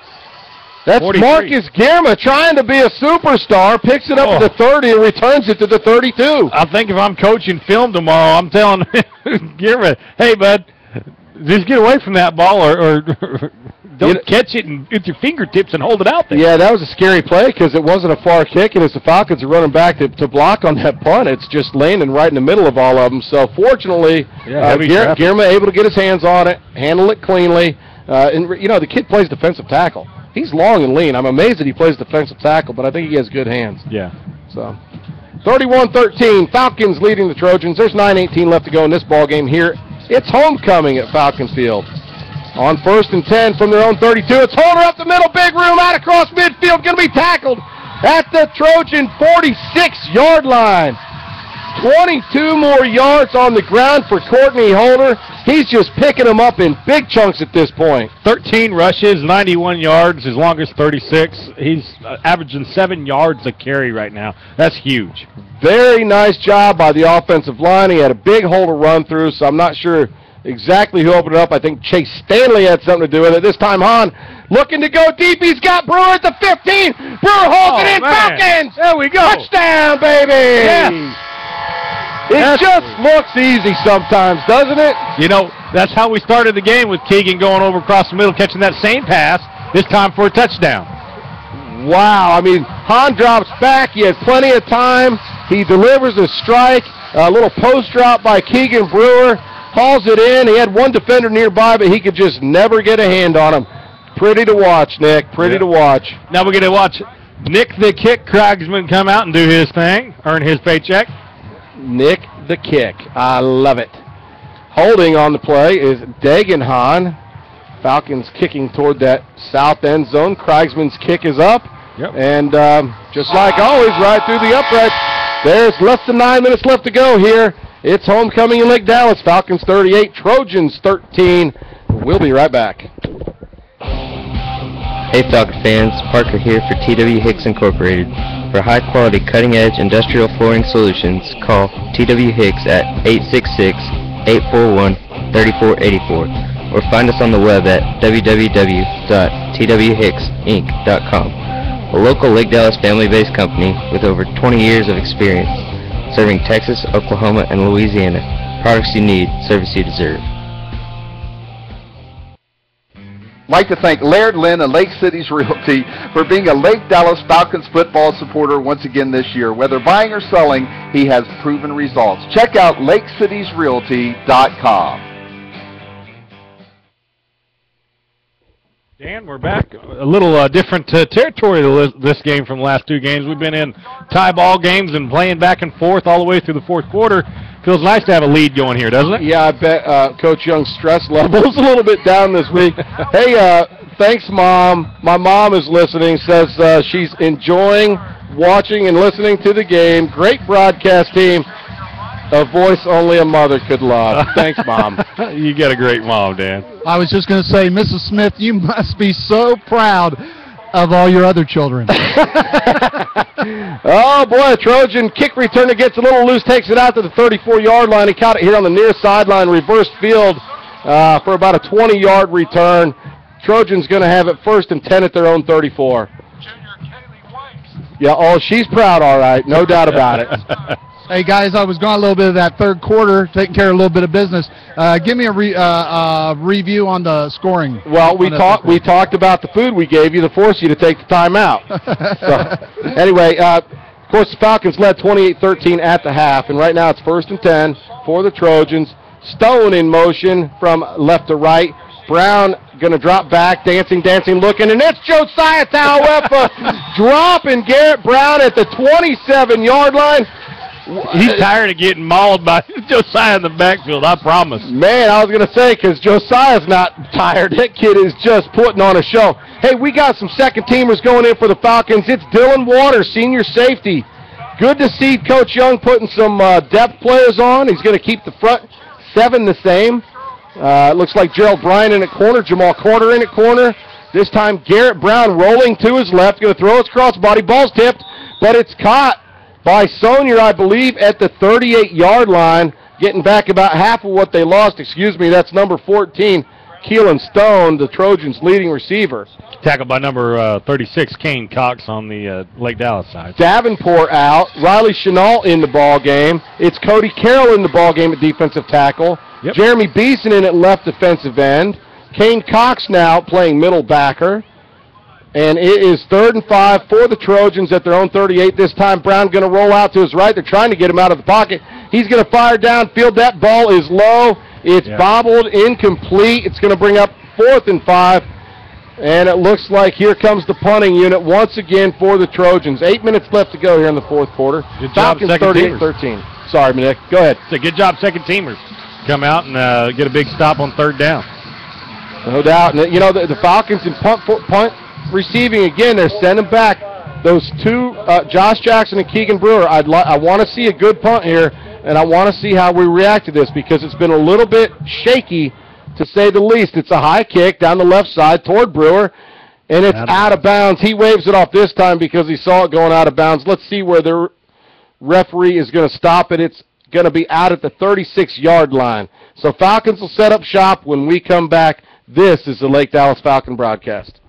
That's 43. Marcus Girma trying to be a superstar, picks it up at the 30 and returns it to the 32. I think if I'm coaching film tomorrow, I'm telling Girma, hey, bud, just get away from that ball or don't catch it with your fingertips and hold it out there. Yeah, that was a scary play because it wasn't a far kick, and as the Falcons are running back to block on that punt, it's just landing right in the middle of all of them. So fortunately, Girma able to get his hands on it, handle it cleanly. And, you know, the kid plays defensive tackle. He's long and lean. I'm amazed that he plays defensive tackle, but I think he has good hands. Yeah. So 31-13, Falcons leading the Trojans. There's 9:18 left to go in this ball game here. It's homecoming at Falcons Field. On 1st and 10 from their own 32, it's Holder up the middle, big room out across midfield, going to be tackled at the Trojan 46-yard line. 22 more yards on the ground for Courtney Holder. He's just picking them up in big chunks at this point. 13 rushes, 91 yards, his longest 36. He's averaging 7 yards a carry right now. That's huge. Very nice job by the offensive line. He had a big Holder run through, so I'm not sure exactly who opened it up. I think Chase Stanley had something to do with it. This time Hahn looking to go deep. He's got Brewer at the 15. Brewer holds it in. Man. Falcons! There we go. Touchdown, baby! Yes. It just looks easy sometimes, doesn't it? You know, That's how we started the game, with Keegan going over across the middle, catching that same pass, this time for a touchdown. Wow, I mean, Hahn drops back. He has plenty of time. He delivers a strike, a little post drop by Keegan Brewer, hauls it in. He had one defender nearby, but he could just never get a hand on him. Pretty to watch, Nick, pretty to watch. Now we're going to watch Nick the Kick Kragsman come out and do his thing, earn his paycheck. Nick the Kick, I love it. Holding on the play is Dagan Hahn. Falcons kicking toward that south end zone. Kragsman's kick is up. Yep. And just like always, right through the uprights. There's less than 9 minutes left to go here. It's homecoming in Lake Dallas. Falcons 38, Trojans 13. We'll be right back. Hey Falcon fans, Parker here for TW Hicks Incorporated. For high-quality, cutting-edge industrial flooring solutions, call TW Hicks at 866-841-3484 or find us on the web at www.twhicksinc.com. A local Lake Dallas family-based company with over 20 years of experience serving Texas, Oklahoma, and Louisiana. Products you need, service you deserve. I'd like to thank Laird Lynn and Lake City's Realty for being a Lake Dallas Falcons football supporter once again this year. Whether buying or selling, he has proven results. Check out lakecitiesrealty.com. Dan, we're back. A little different territory this game from the last two games. We've been in tie ball games and playing back and forth all the way through the fourth quarter. Feels nice to have a lead going here, doesn't it? Yeah, I bet Coach Young's stress level is a little bit down this week. Hey, thanks, Mom. My mom is listening, says she's enjoying watching and listening to the game. Great broadcast team. A voice only a mother could love. Thanks, Mom. You got a great mom, Dan. I was just going to say, Mrs. Smith, you must be so proud of all your other children. Oh, boy, a Trojan kick returner gets a little loose, takes it out to the 34-yard line. He caught it here on the near sideline, reversed field for about a 20-yard return. Trojans going to have it 1st and 10 at their own 34. Yeah, oh, she's proud, all right. No doubt about it. Hey, guys, I was gone a little bit of that third quarter, taking care of a little bit of business. Give me a review on the scoring. Well, we talked about the food we gave you to force you to take the timeout. So, anyway, of course, the Falcons led 28-13 at the half, and right now it's 1st and 10 for the Trojans. Stone in motion from left to right. Brown going to drop back, dancing, looking, and it's Josiah Tauefa dropping Garrett Brown at the 27-yard line. He's tired of getting mauled by Josiah in the backfield, I promise. Man, I was going to say, because Josiah's not tired. That kid is just putting on a show. Hey, we got some second-teamers going in for the Falcons. It's Dylan Waters, senior safety. Good to see Coach Young putting some depth players on. He's going to keep the front 7 the same. It looks like Gerald Bryan in at corner, Jamal Carter in at corner. This time Garrett Brown rolling to his left, going to throw his crossbody. Ball's tipped, but it's caught by Sonier, I believe, at the 38-yard line, getting back about half of what they lost. Excuse me, that's number 14, Keelan Stone, the Trojans' leading receiver. Tackled by number 36, Kane Cox on the Lake Dallas side. Davenport out. Riley Chenault in the ball game. It's Cody Carroll in the ball game at defensive tackle. Yep. Jeremy Beeson in at left defensive end. Kane Cox now playing middle backer. And it is 3rd and 5 for the Trojans at their own 38. This time Brown going to roll out to his right. They're trying to get him out of the pocket. He's going to fire downfield. That ball is low. It's bobbled, incomplete. It's going to bring up 4th and 5. And it looks like here comes the punting unit once again for the Trojans. 8 minutes left to go here in the fourth quarter. Good job, Falcons 38-13. Sorry, Nick. Go ahead. It's a good job, second-teamers. Come out and get a big stop on 3rd down. No doubt. And, you know, the Falcons in punt receiving again, they're sending back those two, Josh Jackson and Keegan Brewer. I want to see a good punt here, and I want to see how we react to this because it's been a little bit shaky, to say the least. It's a high kick down the left side toward Brewer, and it's out of bounds. He waves it off this time because he saw it going out of bounds. Let's see where the referee is going to stop it. It's going to be out at the 36-yard line. So Falcons will set up shop when we come back. This is the Lake Dallas Falcon broadcast.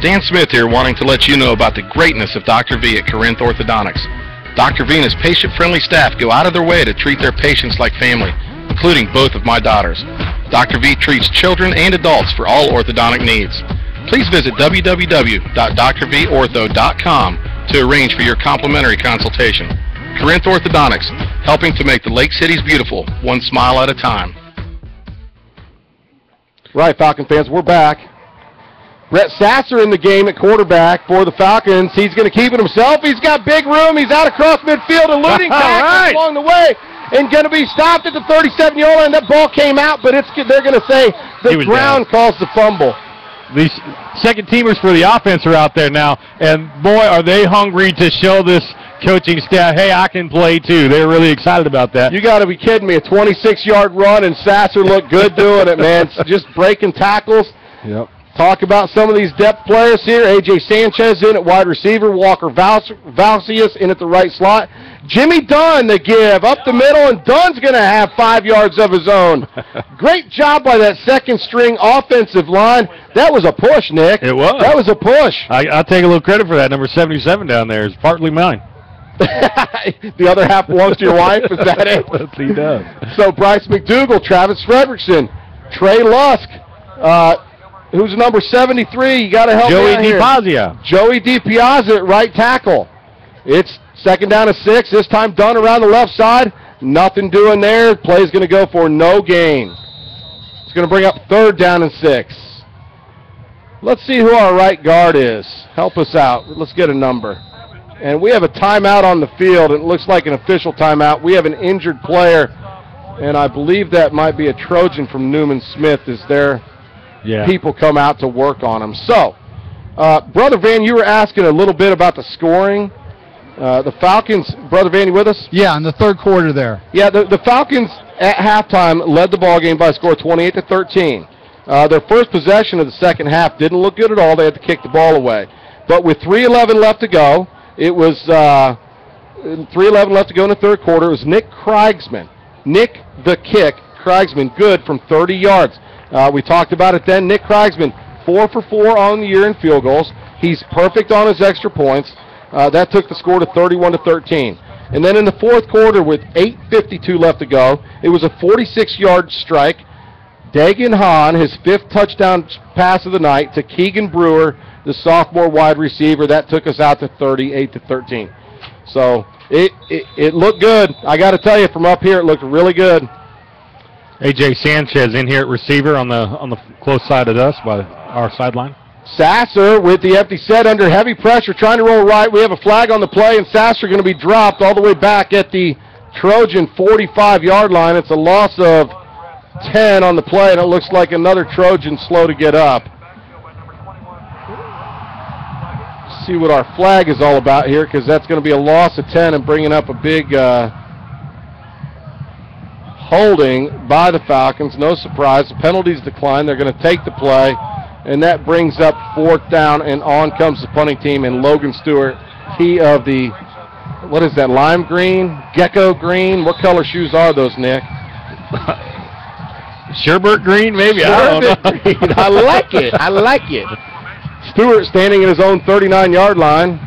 Dan Smith here, wanting to let you know about the greatness of Dr. V at Corinth Orthodontics. Dr. V and his patient-friendly staff go out of their way to treat their patients like family. including both of my daughters. Dr. V treats children and adults for all orthodontic needs. Please visit www.drvortho.com to arrange for your complimentary consultation. Corinth Orthodontics, helping to make the Lake Cities beautiful, one smile at a time. Right, Falcon fans, we're back. Brett Sasser in the game at quarterback for the Falcons. He's going to keep it himself. He's got big room. He's out across midfield, eluding tackles along the way, and going to be stopped at the 37-yard line. That ball came out, but they're going to say the ground caused the fumble. These second teamers for the offense are out there now, and boy, are they hungry to show this coaching staff, hey, I can play too. They're really excited about that. You got to be kidding me. A 26-yard run, and Sasser looked good doing it, man. Just breaking tackles. Yep. Talk about some of these depth players here. A.J. Sanchez in at wide receiver. Walker Valsius in at the right slot. Jimmy Dunn to give up the middle, and Dunn's going to have 5 yards of his own. Great job by that second-string offensive line. That was a push, Nick. It was. That was a push. I'll take a little credit for that. Number 77 down there is partly mine. The other half belongs to your wife? Is that it? Yes, he does. So Bryce McDougal, Travis Fredrickson, Trey Lusk, who's number 73? You got to help me out here. Joey DiPiazza at right tackle. It's second down and 6. This time Dunn around the left side. Nothing doing there. Play's going to go for no gain. It's going to bring up third down and 6. Let's see who our right guard is. Help us out. Let's get a number. And we have a timeout on the field. It looks like an official timeout. We have an injured player, and I believe that might be a Trojan from Newman Smith as their people come out to work on him. So, Brother Van, you were asking a little bit about the scoring. The Falcons, Brother Van, you with us? Yeah, in the third quarter there. Yeah, the Falcons at halftime led the ball game by a score of 28-13. Their first possession of the second half didn't look good at all. They had to kick the ball away. But with 3:11 left to go, it was 3:11 left to go in the third quarter. It was Nick Kriegsman. Nick the Kick, Kriegsman, good from 30 yards. We talked about it then. Nick Kriegsman, 4 for 4 on the year in field goals. He's perfect on his extra points. That took the score to 31-13. And then in the fourth quarter with 8:52 left to go, it was a 46-yard strike. Dagan Hahn, his 5th touchdown pass of the night to Keegan Brewer, the sophomore wide receiver. That took us out to 38-13. So it looked good. I got to tell you, from up here, it looked really good. A.J. Sanchez in here at receiver on the close side of us by our sideline. Sasser with the empty set under heavy pressure, trying to roll right. We have a flag on the play, and Sasser going to be dropped all the way back at the Trojan 45-yard line. It's a loss of 10 on the play, and it looks like another Trojan slow to get up. See what our flag is all about here, because that's going to be a loss of 10 and bringing up a big holding by the Falcons. No surprise. The penalties decline. They're going to take the play, and that brings up 4th down, and on comes the punting team, and Logan Stewart, he of the, what is that, lime green, gecko green? What color shoes are those, Nick? Sherbert green, maybe? Sherbert green. I like it. I like it. Stewart standing at his own 39-yard line.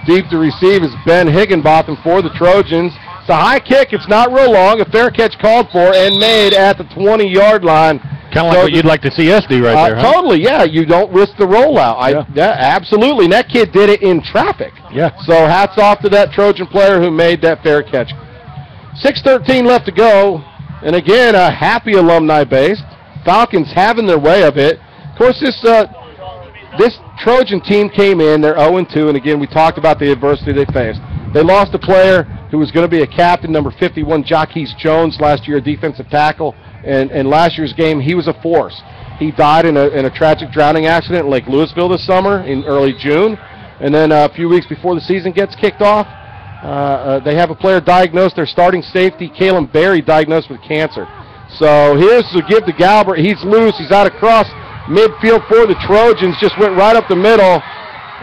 Deep to receive is Ben Higginbotham for the Trojans. It's a high kick. It's not real long. A fair catch called for and made at the 20-yard line. Kind of like what you'd like to see us do right there, huh? Totally, yeah. You don't risk the rollout. Yeah, absolutely. And that kid did it in traffic. Yeah. So hats off to that Trojan player who made that fair catch. 6:13 left to go. And again, a happy alumni base. Falcons having their way of it. Of course, this Trojan team came in. They're 0-2. And again, we talked about the adversity they faced. They lost a player who was going to be a captain, number 51, Jaquez Jones, last year, a defensive tackle. And last year's game, he was a force. He died in a tragic drowning accident in Lake Louisville this summer in early June. And then a few weeks before the season gets kicked off, they have a player diagnosed, their starting safety, Kalen Berry, diagnosed with cancer. So here's to give to Galbert. He's loose. He's out across midfield for the Trojans. Just went right up the middle.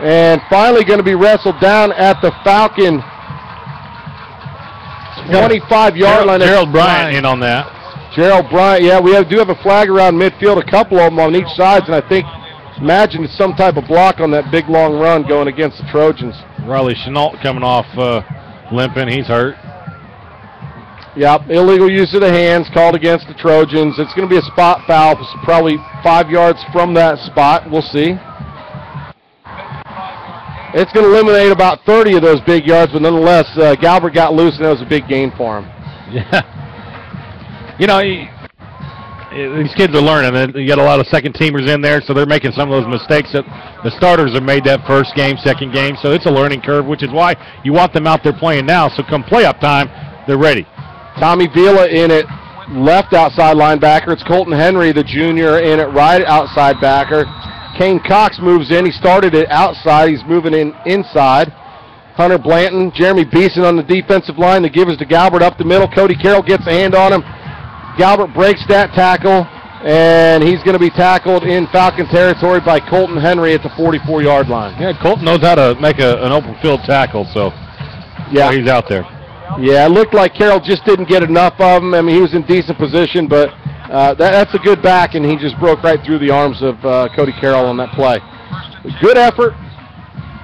And finally going to be wrestled down at the Falcon 25-yard line. Gerald Bryant in on that. Gerald Bryant, yeah, we do have a flag around midfield, a couple of them on each side, and I think, imagine it's some type of block on that big long run going against the Trojans. Riley Chenault coming off limping. He's hurt. Yep, illegal use of the hands called against the Trojans. It's going to be a spot foul, probably 5 yards from that spot. We'll see. It's going to eliminate about 30 of those big yards, but nonetheless, Galbert got loose, and that was a big gain for him. Yeah. You know, these kids are learning. And you got a lot of second-teamers in there, so they're making some of those mistakes that the starters have made that first game, second game. So it's a learning curve, which is why you want them out there playing now. So come playoff time, they're ready. Tommy Vila in it, left outside linebacker. It's Colton Henry, the junior, in it, right outside backer. Kane Cox moves in. He started it outside. He's moving in inside. Hunter Blanton, Jeremy Beeson on the defensive line. The give is to Galbert up the middle. Cody Carroll gets a hand on him. Galbert breaks that tackle, and he's going to be tackled in Falcon territory by Colton Henry at the 44-yard line. Yeah, Colton knows how to make an open field tackle, so yeah, he's out there. Yeah, it looked like Carroll just didn't get enough of him. I mean, he was in decent position, but that's a good back, and he just broke right through the arms of Cody Carroll on that play. Good effort.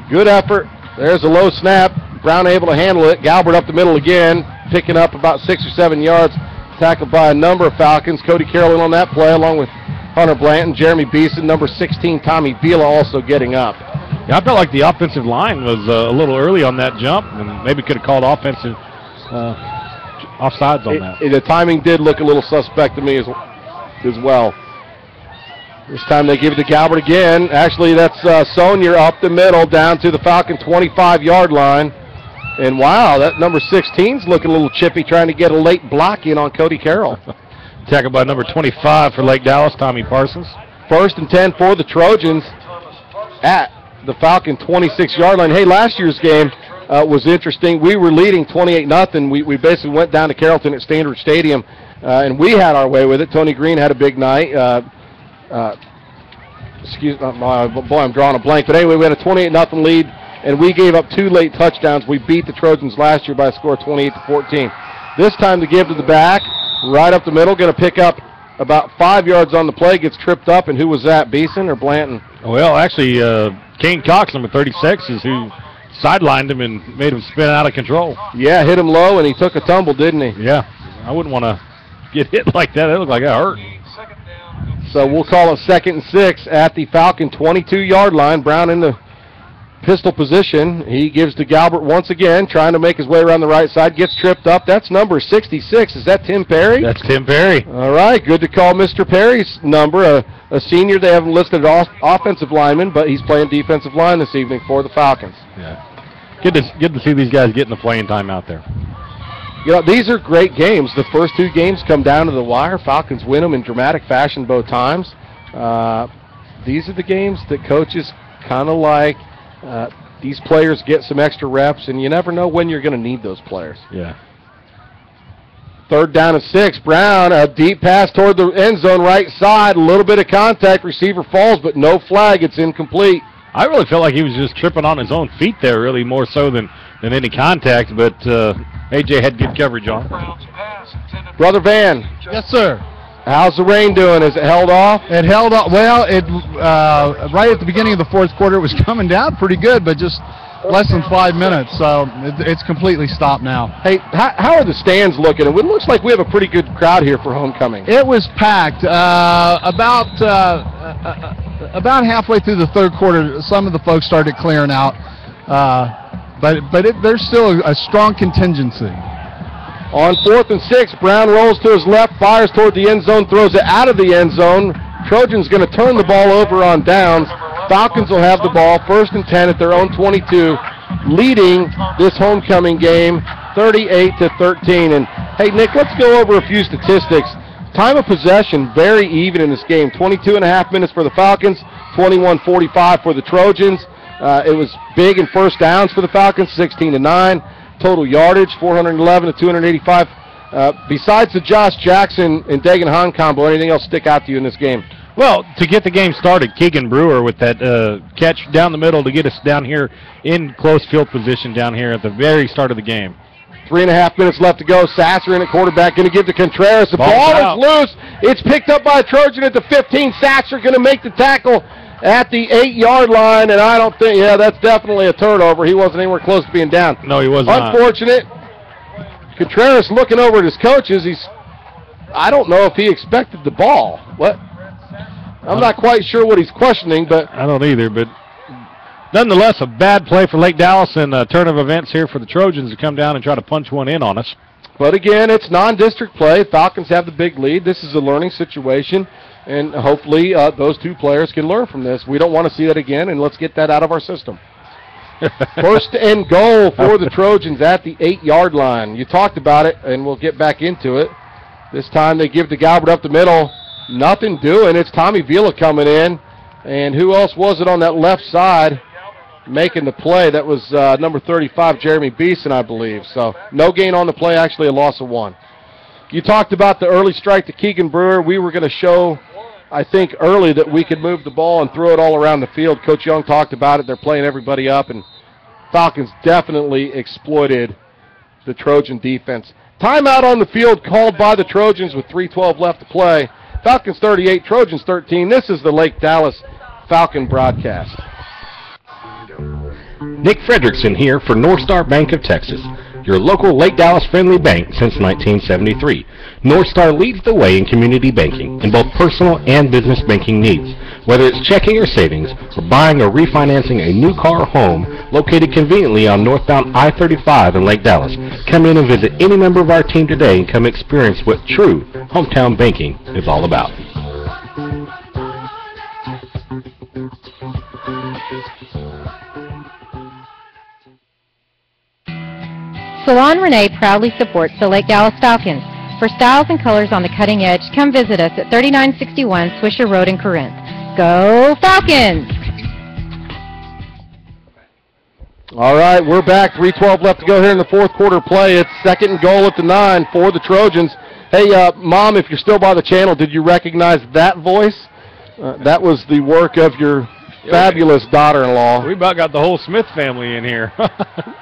Good effort. There's a low snap. Brown able to handle it. Galbert up the middle again, picking up about 6 or 7 yards. Tackled by a number of Falcons. Cody Carroll in on that play, along with Hunter Blanton. Jeremy Beeson, number 16, Tommy Vila also getting up. Yeah, I felt like the offensive line was a little early on that jump, and maybe could have called offensive offsides on that. The timing did look a little suspect to me as well. This time they give it to Galbert again. Actually, that's Sonier up the middle down to the Falcon 25-yard line. And wow, that number 16's looking a little chippy, trying to get a late block in on Cody Carroll. Tackled by number 25 for Lake Dallas, Tommy Parsons. 1st and 10 for the Trojans at the Falcon 26-yard line. Hey, last year's game was interesting. We were leading 28-0. We basically went down to Carrollton at Standard Stadium, and we had our way with it. Tony Green had a big night. Excuse me, boy, I'm drawing a blank. But anyway, we had a 28-0 lead, and we gave up 2 late touchdowns. We beat the Trojans last year by a score of 28-14. This time the give to the back, right up the middle, going to pick up about 5 yards on the play, gets tripped up, and who was that, Beeson or Blanton? Well, actually, Kane Cox, number 36, is who sidelined him and made him spin out of control. Yeah, hit him low, and he took a tumble, didn't he? Yeah, I wouldn't want to get hit like that. That looked like it hurt. So we'll call it 2nd and 6 at the Falcon 22-yard line. Brown in the pistol position. He gives to Galbert once again, trying to make his way around the right side. Gets tripped up. That's number 66. Is that Tim Perry? That's Tim Perry. All right, good to call Mr. Perry's number. A senior. They haven't listed offensive lineman, but he's playing defensive line this evening for the Falcons. Yeah. Good to see these guys getting the playing time out there. You know, these are great games. The first 2 games come down to the wire. Falcons win them in dramatic fashion both times. These are the games that coaches kind of like. These players get some extra reps, and you never know when you're going to need those players. Yeah. 3rd down and 6. Brown, a deep pass toward the end zone right side. A little bit of contact. Receiver falls, but no flag. It's incomplete. I really felt like he was just tripping on his own feet there, really, more so than any contact, but A.J. had good coverage on. Brother Van. Yes, sir. How's the rain doing? Is it held off? It held off. Well, right at the beginning of the 4th quarter, it was coming down pretty good, but just less than 5 minutes, so it's completely stopped now. Hey, how are the stands looking? It looks like we have a pretty good crowd here for homecoming. It was packed. About halfway through the 3rd quarter, some of the folks started clearing out, but there's still a strong contingency. On 4th and 6, Brown rolls to his left, fires toward the end zone, throws it out of the end zone. Trojans going to turn the ball over on downs. Falcons will have the ball, 1st and 10 at their own 22, leading this homecoming game 38-13. And hey, Nick, let's go over a few statistics. Time of possession very even in this game. 22.5 minutes for the Falcons, 21:45 for the Trojans. It was big in first downs for the Falcons, 16-9. Total yardage, 411 to 285. Besides the Josh Jackson and Dagan Hahn combo, anything else stick out to you in this game? Well, to get the game started, Keegan Brewer with that catch down the middle to get us down here in close field position down here at the very start of the game. 3.5 minutes left to go. Sasser in at quarterback, going to give to Contreras. The ball is loose. It's picked up by a Trojan at the 15. Sasser going to make the tackle at the 8-yard line, and I don't think, yeah, that's definitely a turnover. He wasn't anywhere close to being down. No, he was not. Unfortunate. Contreras looking over at his coaches. I don't know if he expected the ball. What? I'm not quite sure what he's questioning, but I don't either, but nonetheless, a bad play for Lake Dallas and a turn of events here for the Trojans to come down and try to punch one in on us. But again, it's non-district play. Falcons have the big lead. This is a learning situation, and hopefully those two players can learn from this. We don't want to see that again, and let's get that out of our system. First and goal for the Trojans at the 8-yard line. You talked about it, and we'll get back into it. This time they give to Galbert up the middle. Nothing doing. It's Tommy Vila coming in. And who else was it on that left side making the play? That was number 35, Jeremy Beeson, I believe. So no gain on the play, actually a loss of 1. You talked about the early strike to Keegan Brewer. We were going to show, I think, early that we could move the ball and throw it all around the field. Coach Young talked about it. They're playing everybody up, and Falcons definitely exploited the Trojan defense. Timeout on the field called by the Trojans with 3:12 left to play. Falcons 38, Trojans 13. This is the Lake Dallas Falcon broadcast. Nick Frederickson here for North Star Bank of Texas, your local Lake Dallas friendly bank since 1973. North Star leads the way in community banking in both personal and business banking needs. Whether it's checking or savings, or buying or refinancing a new car or home located conveniently on northbound I-35 in Lake Dallas, come in and visit any member of our team today and come experience what true hometown banking is all about. Salon Renee proudly supports the Lake Dallas Falcons. For styles and colors on the cutting edge, come visit us at 3961 Swisher Road in Corinth. Go Falcons! All right, we're back. 3:12 left to go here in the fourth quarter play. It's second and goal at the 9 for the Trojans. Hey, Mom, if you're still by the channel, did you recognize that voice? That was the work of your fabulous daughter-in-law. We about got the whole Smith family in here.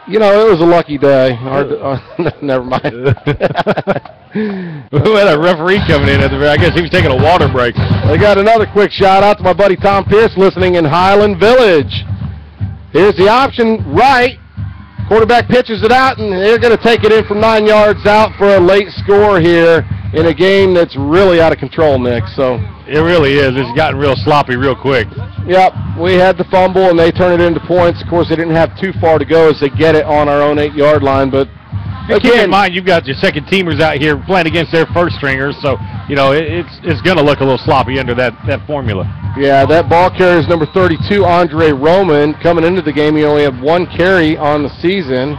You know, it was a lucky day. Never mind. We had a referee coming in at the I guess he was taking a water break. They got another quick shout out to my buddy Tom Pierce listening in Highland Village. Here's the option right. Quarterback pitches it out, and they're going to take it in from 9 yards out for a late score here in a game that's really out of control, Nick. So it really is. It's gotten real sloppy real quick. Yep, we had the fumble, and they turn it into points. Of course, they didn't have too far to go as they get it on our own 8-yard line, but again, keep in mind, you've got your second teamers out here playing against their first stringers, so you know it's going to look a little sloppy under that formula. Yeah, that ball carrier is number 32, Andre Roman. Coming into the game, he only had 1 carry on the season.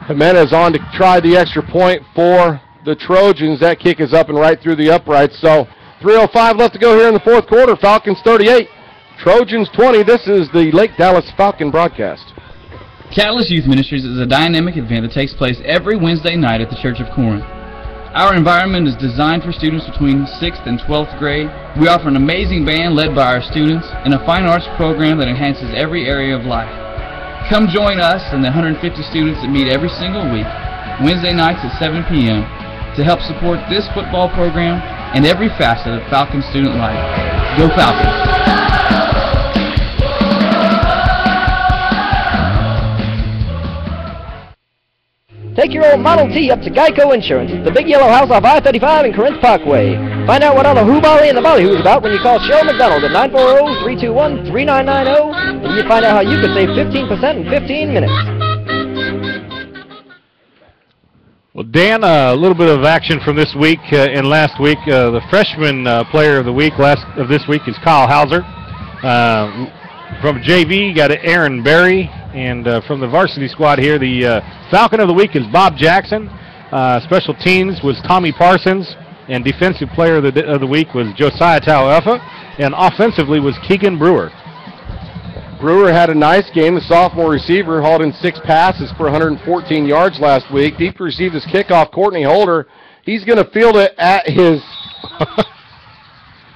Jimenez on to try the extra point for the Trojans. That kick is up and right through the uprights. So 3:05 left to go here in the fourth quarter. Falcons 38, Trojans 20. This is the Lake Dallas Falcon broadcast. Catalyst Youth Ministries is a dynamic event that takes place every Wednesday night at the Church of Corinth. Our environment is designed for students between 6th and 12th grade. We offer an amazing band led by our students and a fine arts program that enhances every area of life. Come join us and the 150 students that meet every single week, Wednesday nights at 7 p.m. to help support this football program and every facet of Falcon student life. Go Falcons! Take your old Model T up to Geico Insurance. It's the big yellow house off I-35 and Corinth Parkway. Find out what all the hoo-bally and the ballyhoo's about when you call Cheryl McDonald at 940-321-3990, and you find out how you could save 15% in 15 minutes. Well, Dan, a little bit of action from this week and last week. The freshman player of the week of this week is Kyle Hauser. From JV, you got Aaron Berry. And from the varsity squad here, the Falcon of the Week is Bob Jackson. Special teams was Tommy Parsons. And defensive player of the week was Josiah Tauefa. And offensively was Keegan Brewer. Brewer had a nice game. The sophomore receiver hauled in 6 passes for 114 yards last week. Deep received his kickoff, Courtney Holder. He's going to field it at his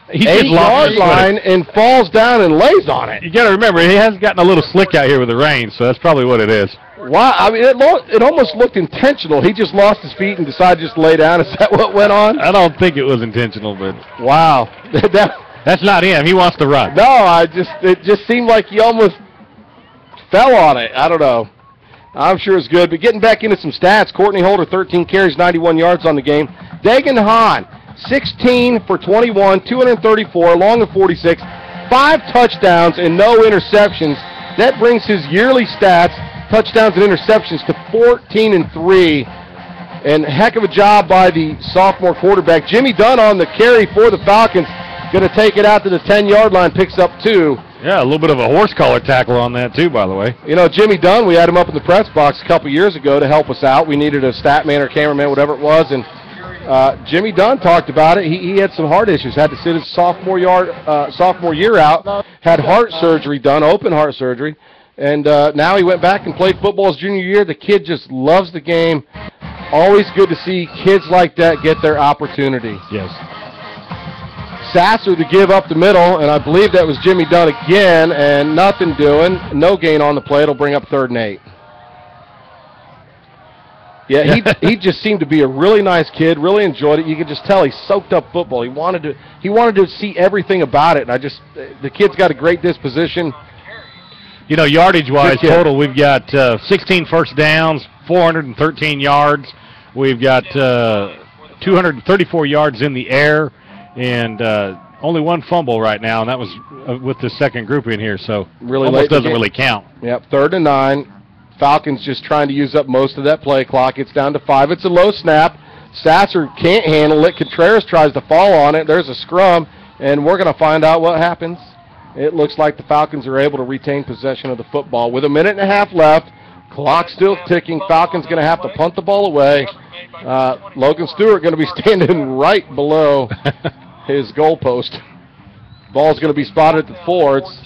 8-yard line and falls down and lays on it. You got to remember, he has gotten a little slick out here with the rain, so that's probably what it is. Wow, I mean, it almost looked intentional. He just lost his feet and decided just to lay down. Is that what went on? I don't think it was intentional, but wow, that's not him. He wants to run. No, it just seemed like he almost fell on it. I don't know. I'm sure it's good. But getting back into some stats, Courtney Holder, 13 carries, 91 yards on the game. Dagan Hahn, 16 for 21, 234, long of 46, 5 touchdowns and no interceptions. That brings his yearly stats, touchdowns and interceptions, to 14 and 3. And heck of a job by the sophomore quarterback. Jimmy Dunn on the carry for the Falcons. Going to take it out to the 10-yard line, picks up 2. Yeah, a little bit of a horse collar tackle on that, too, by the way. You know, Jimmy Dunn, we had him up in the press box a couple years ago to help us out. We needed a stat man or cameraman, whatever it was, and Jimmy Dunn talked about it. He had some heart issues, had to sit his sophomore year out, had heart surgery done, open heart surgery, and now he went back and played football his junior year. The kid just loves the game. Always good to see kids like that get their opportunity. Yes. Sasser to give up the middle, and I believe that was Jimmy Dunn again, and nothing doing. No gain on the play. It'll bring up 3rd and 8. Yeah, he just seemed to be a really nice kid, really enjoyed it. You could just tell he soaked up football. He wanted to see everything about it. And the kid's got a great disposition. You know, yardage-wise, total, we've got 16 first downs, 413 yards. We've got 234 yards in the air, and only 1 fumble right now, and that was with the second group in here, so really almost doesn't really count. Yep, 3rd and 9. Falcons just trying to use up most of that play clock. It's down to 5. It's a low snap. Sasser can't handle it. Contreras tries to fall on it. There's a scrum, and we're going to find out what happens. It looks like the Falcons are able to retain possession of the football. With 1.5 minutes left, clock still ticking. Falcons going to have to punt the ball away. Logan Stewart going to be standing right below his goalpost. Ball's going to be spotted at the 4. It's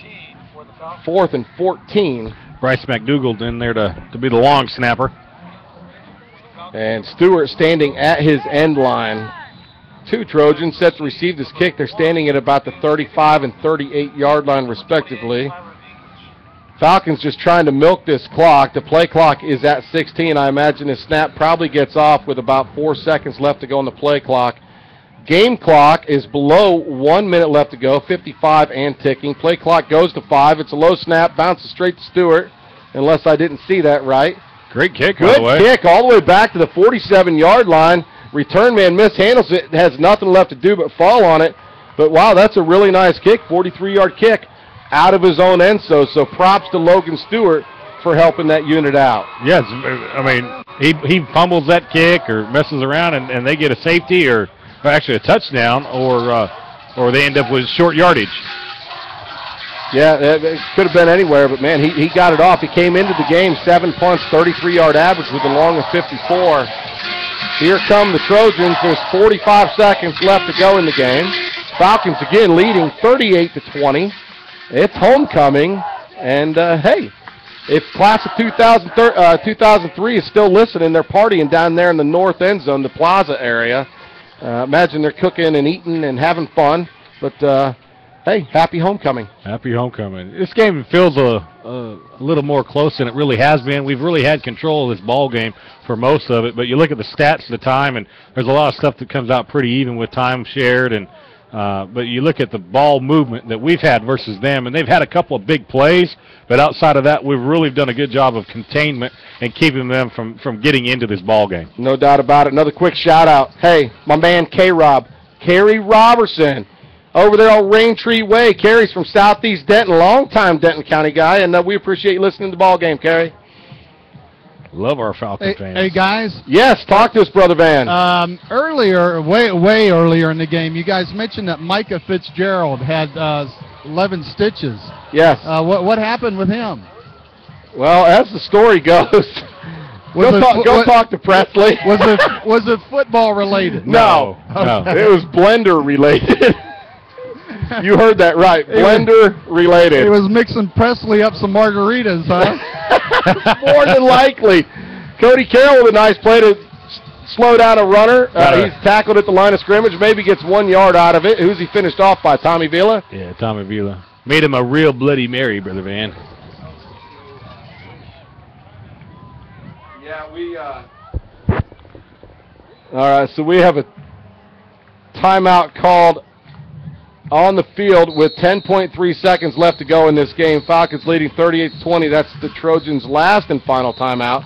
4th and 14. Bryce McDougall in there to be the long snapper. And Stewart standing at his end line. 2 Trojans set to receive this kick. They're standing at about the 35 and 38-yard line, respectively. Falcons just trying to milk this clock. The play clock is at 16. I imagine this snap probably gets off with about 4 seconds left to go on the play clock. Game clock is below 1 minute left to go, 55 and ticking. Play clock goes to 5. It's a low snap, bounces straight to Stewart, unless I didn't see that right. Great kick, by the way. Good kick all the way back to the 47-yard line. Return man mishandles it, has nothing left to do but fall on it. But, wow, that's a really nice kick, 43-yard kick out of his own end. So props to Logan Stewart for helping that unit out. Yes, I mean, he fumbles that kick or messes around, and they get a safety or actually a touchdown, or they end up with short yardage. Yeah, it could have been anywhere, but, man, he got it off. He came into the game, 7 punts, 33-yard average with a long of 54. Here come the Trojans. There's 45 seconds left to go in the game. Falcons again leading 38-20. It's homecoming, and, hey, if class of 2003 is still listening, they're partying down there in the north end zone, the plaza area. Imagine they're cooking and eating and having fun, but hey, happy homecoming. Happy homecoming. This game feels a little more close than it really has been. We've really had control of this ball game for most of it, but you look at the stats of the time, and there's a lot of stuff that comes out pretty even with time shared, and but you look at the ball movement that we've had versus them, and they've had a couple of big plays, but outside of that, we've really done a good job of containment and keeping them from getting into this ball game. No doubt about it. Another quick shout-out. Hey, my man K-Rob, Kerry Robertson, over there on Raintree Way. Kerry's from Southeast Denton, longtime Denton County guy, and we appreciate you listening to the ball game, Kerry. Love our Falcons fans. Hey, guys. Yes, talk to us, Brother Van. Earlier, way earlier in the game, you guys mentioned that Micah Fitzgerald had 11 stitches. Yes. What happened with him? Well, as the story goes, go talk to Presley. Was it football related? No. It was blender related. You heard that right. Blender related. It was mixing Presley up some margaritas, huh? More than likely. Cody Carroll with a nice play to slow down a runner. He's tackled at the line of scrimmage, maybe gets 1 yard out of it. Who's he finished off by, Tommy Vila? Yeah, Tommy Vila. Made him a real Bloody Mary, Brother Van. Yeah, all right, so we have a timeout called on the field with 10.3 seconds left to go in this game. Falcons leading 38-20. That's the Trojans' last and final timeout,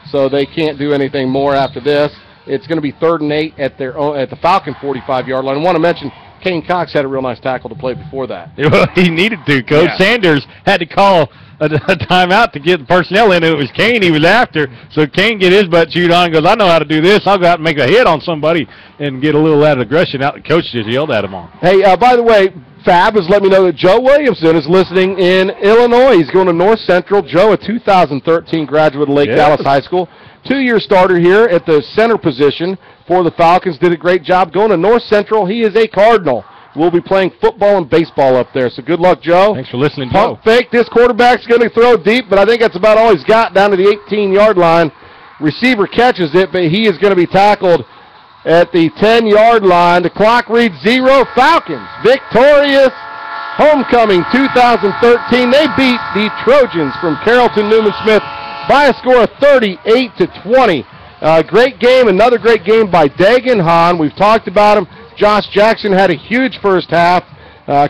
so they can't do anything more after this. It's going to be 3rd and 8 at the Falcon 45-yard line. I want to mention Kane Cox had a real nice tackle to play before that. Well, he needed to. Coach Sanders had to call a timeout to get the personnel in. It was Kane he was after, so Kane get his butt chewed on and goes, I know how to do this. I'll go out and make a hit on somebody and get a little out of aggression out the coach just yelled at him on. Hey, by the way, Fab has let me know that Joe Williamson is listening in Illinois. He's going to North Central. Joe, a 2013 graduate of Lake Dallas High School. 2-year starter here at the center position for the Falcons. Did a great job going to North Central. He is a Cardinal. We'll be playing football and baseball up there. So good luck, Joe. Thanks for listening, Pump Joe. fake. This quarterback's going to throw deep, but I think that's about all he's got down to the 18-yard line. Receiver catches it, but he is going to be tackled at the 10-yard line. The clock reads 0. Falcons victorious. Homecoming 2013. They beat the Trojans from Carrollton Newman Smith by a score of 38-20. Great game, another great game by Dagan Hahn. We've talked about him. Josh Jackson had a huge first half.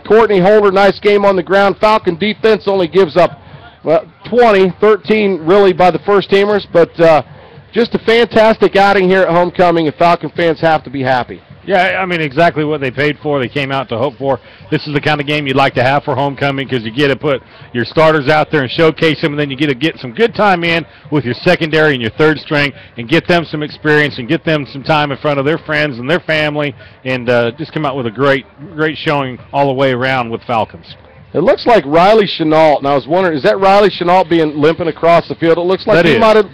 Courtney Holder, nice game on the ground. Falcon defense only gives up 13 really by the first teamers, but just a fantastic outing here at Homecoming, and Falcon fans have to be happy. Yeah, I mean, exactly what they paid for, they came out to hope for. This is the kind of game you'd like to have for homecoming because you get to put your starters out there and showcase them, and then you get to get some good time in with your secondary and your third string and get them some experience and get them some time in front of their friends and their family and just come out with a great showing all the way around with Falcons. It looks like Riley Chenault, and I was wondering, is that Riley Chenault limping across the field? It looks like he might have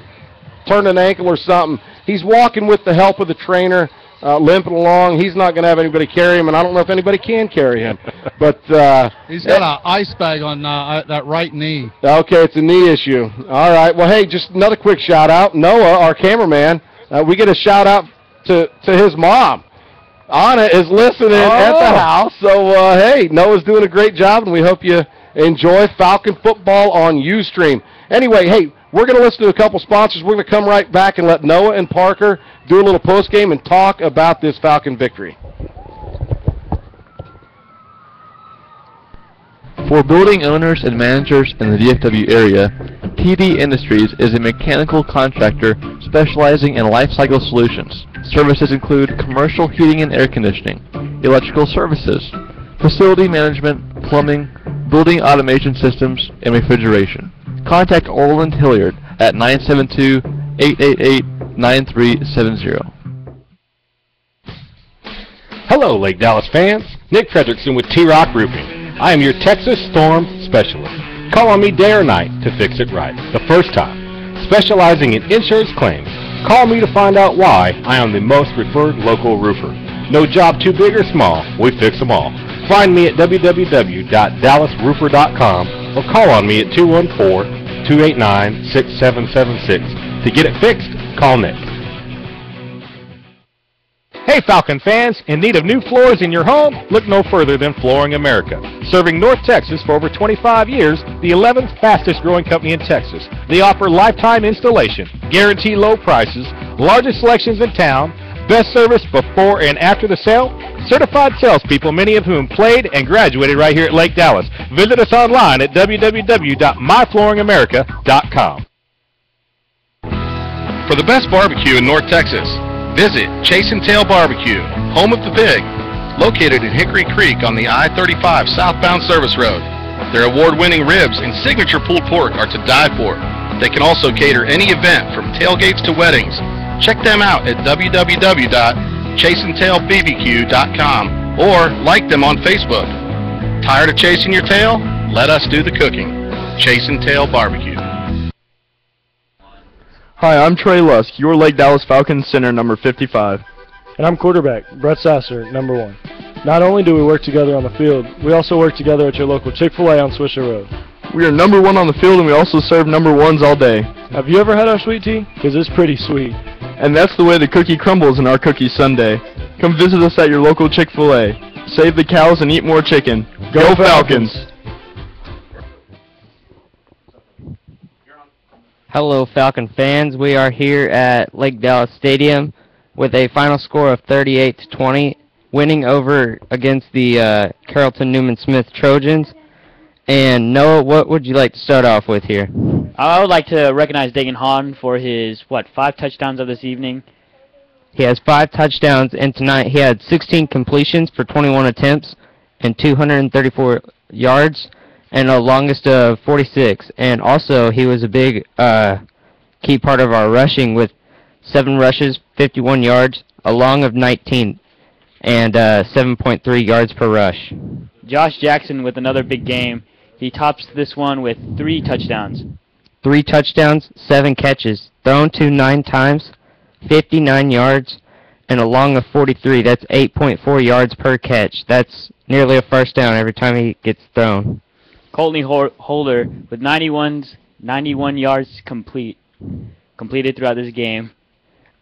turned an ankle or something. He's walking with the help of the trainer. Limping along. He's not going to have anybody carry him, and I don't know if anybody can carry him. But he's got an ice bag on that right knee. Okay, it's a knee issue. All right. Well, hey, just another quick shout-out. Noah, our cameraman, we get a shout-out to his mom. Anna is listening at the house. So, hey, Noah's doing a great job, and we hope you enjoy Falcon football on Ustream. Anyway, hey, we're going to listen to a couple sponsors. We're going to come right back and let Noah and Parker do a little postgame and talk about this Falcon victory. For building owners and managers in the DFW area, TD Industries is a mechanical contractor specializing in life cycle solutions. Services include commercial heating and air conditioning, electrical services, facility management, plumbing, building automation systems, and refrigeration. Contact Orland Hilliard at 972-888-9370. Hello, Lake Dallas fans. Nick Fredrickson with T-Rock Roofing. I am your Texas Storm Specialist. Call on me day or night to fix it right, the first time. Specializing in insurance claims, call me to find out why I am the most referred local roofer. No job too big or small, we fix them all. Find me at www.dallasroofer.com or call on me at 214-289-6776. To get it fixed, call Nick. Hey Falcon fans, in need of new floors in your home? Look no further than Flooring America. Serving North Texas for over 25 years, the 11th fastest growing company in Texas. They offer lifetime installation, guarantee low prices, largest selections in town, best service before and after the sale, certified salespeople, many of whom played and graduated right here at Lake Dallas. Visit us online at www.myflooringamerica.com. For the best barbecue in North Texas, visit Chase and Tail Barbecue, home of the pig, located in Hickory Creek on the I-35 southbound service road. Their award-winning ribs and signature pulled pork are to die for. They can also cater any event from tailgates to weddings. Check them out at www.chaseandtailbbq.com or like them on Facebook. Tired of chasing your tail? Let us do the cooking. Chase and Tail Barbecue. Hi, I'm Trey Lusk, your Lake Dallas Falcons center, number 55. And I'm quarterback, Brett Sasser, number 1. Not only do we work together on the field, we also work together at your local Chick-fil-A on Swisher Road. We are number 1 on the field, and we also serve number 1s all day. Have you ever had our sweet tea? Because it's pretty sweet. And that's the way the cookie crumbles in our cookie sundae. Come visit us at your local Chick-fil-A. Save the cows and eat more chicken. Go Falcons! Hello, Falcon fans. We are here at Lake Dallas Stadium with a final score of 38-20. winning over against the Carrollton Newman Smith Trojans. And Noah, what would you like to start off with here? I would like to recognize Dagan Hahn for his, 5 touchdowns of this evening? He has 5 touchdowns, and tonight he had 16 completions for 21 attempts and 234 yards, and a longest of 46. And also, he was a big key part of our rushing with 7 rushes, 51 yards, a long of 19, and 7.3 yards per rush. Josh Jackson with another big game. He tops this one with 3 touchdowns. 3 touchdowns, 7 catches, thrown to 9 times, 59 yards, and a long of 43. That's 8.4 yards per catch. That's nearly a first down every time he gets thrown. Coltney Holder with 91 yards completed throughout this game.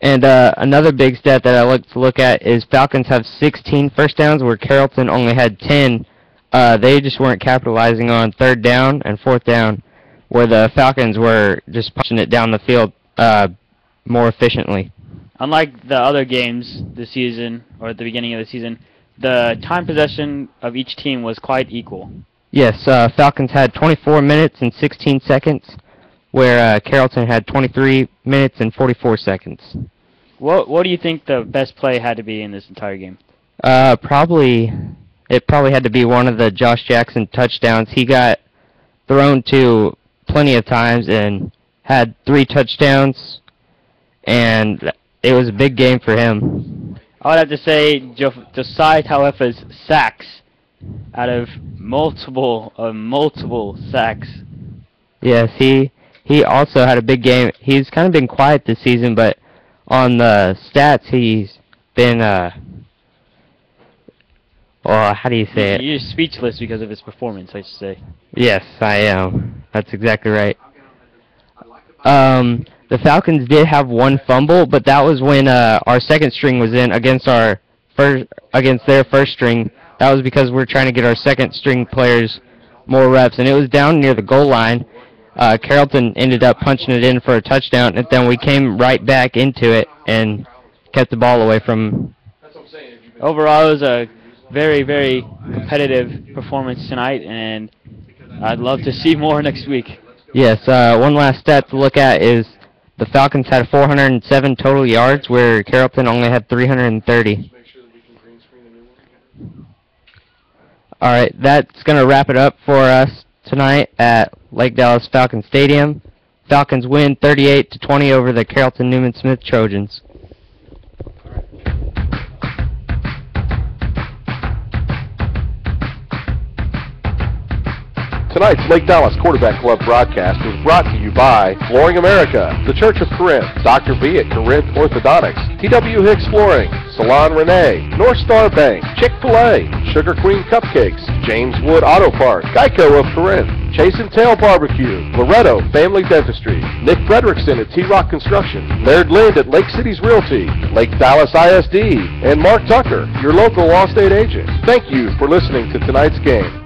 And another big stat that I like to look at is Falcons have 16 first downs where Carrollton only had 10. They just weren't capitalizing on 3rd down and 4th down, where the Falcons were just punching it down the field more efficiently. Unlike the other games this season, or at the beginning of the season, the time possession of each team was quite equal. Yes, Falcons had 24 minutes and 16 seconds, where Carrollton had 23 minutes and 44 seconds. What do you think the best play had to be in this entire game? It probably had to be one of the Josh Jackson touchdowns. He got thrown to plenty of times and had 3 touchdowns, and it was a big game for him. I would have to say Josiah Tauefa's sacks out of multiple sacks. Yes, he also had a big game. He's kind of been quiet this season, but on the stats he's been how do you say it? You're speechless because of his performance, I should say. Yes, I am. That's exactly right. The Falcons did have 1 fumble, but that was when our second string was in against their first string. That was because we're trying to get our second string players more reps, and it was down near the goal line. Carrollton ended up punching it in for a touchdown, and then we came right back into it and kept the ball away from. Overall, it was a very, very competitive performance tonight, and I'd love to see more next week. Yes, one last stat to look at is the Falcons had 407 total yards, where Carrollton only had 330. All right, that's going to wrap it up for us tonight at Lake Dallas Falcon Stadium. Falcons win 38-20 over the Carrollton Newman Smith Trojans. Tonight's Lake Dallas Quarterback Club broadcast was brought to you by Flooring America, The Church of Corinth, Dr. B at Corinth Orthodontics, T.W. Hicks Flooring, Salon Renee, North Star Bank, Chick-fil-A, Sugar Queen Cupcakes, James Wood Auto Parts, Geico of Corinth, Chase and Tail Barbecue, Loretto Family Dentistry, Nick Frederickson at T-Rock Construction, Laird Lind at Lake Cities Realty, Lake Dallas ISD, and Mark Tucker, your local Allstate agent. Thank you for listening to tonight's game.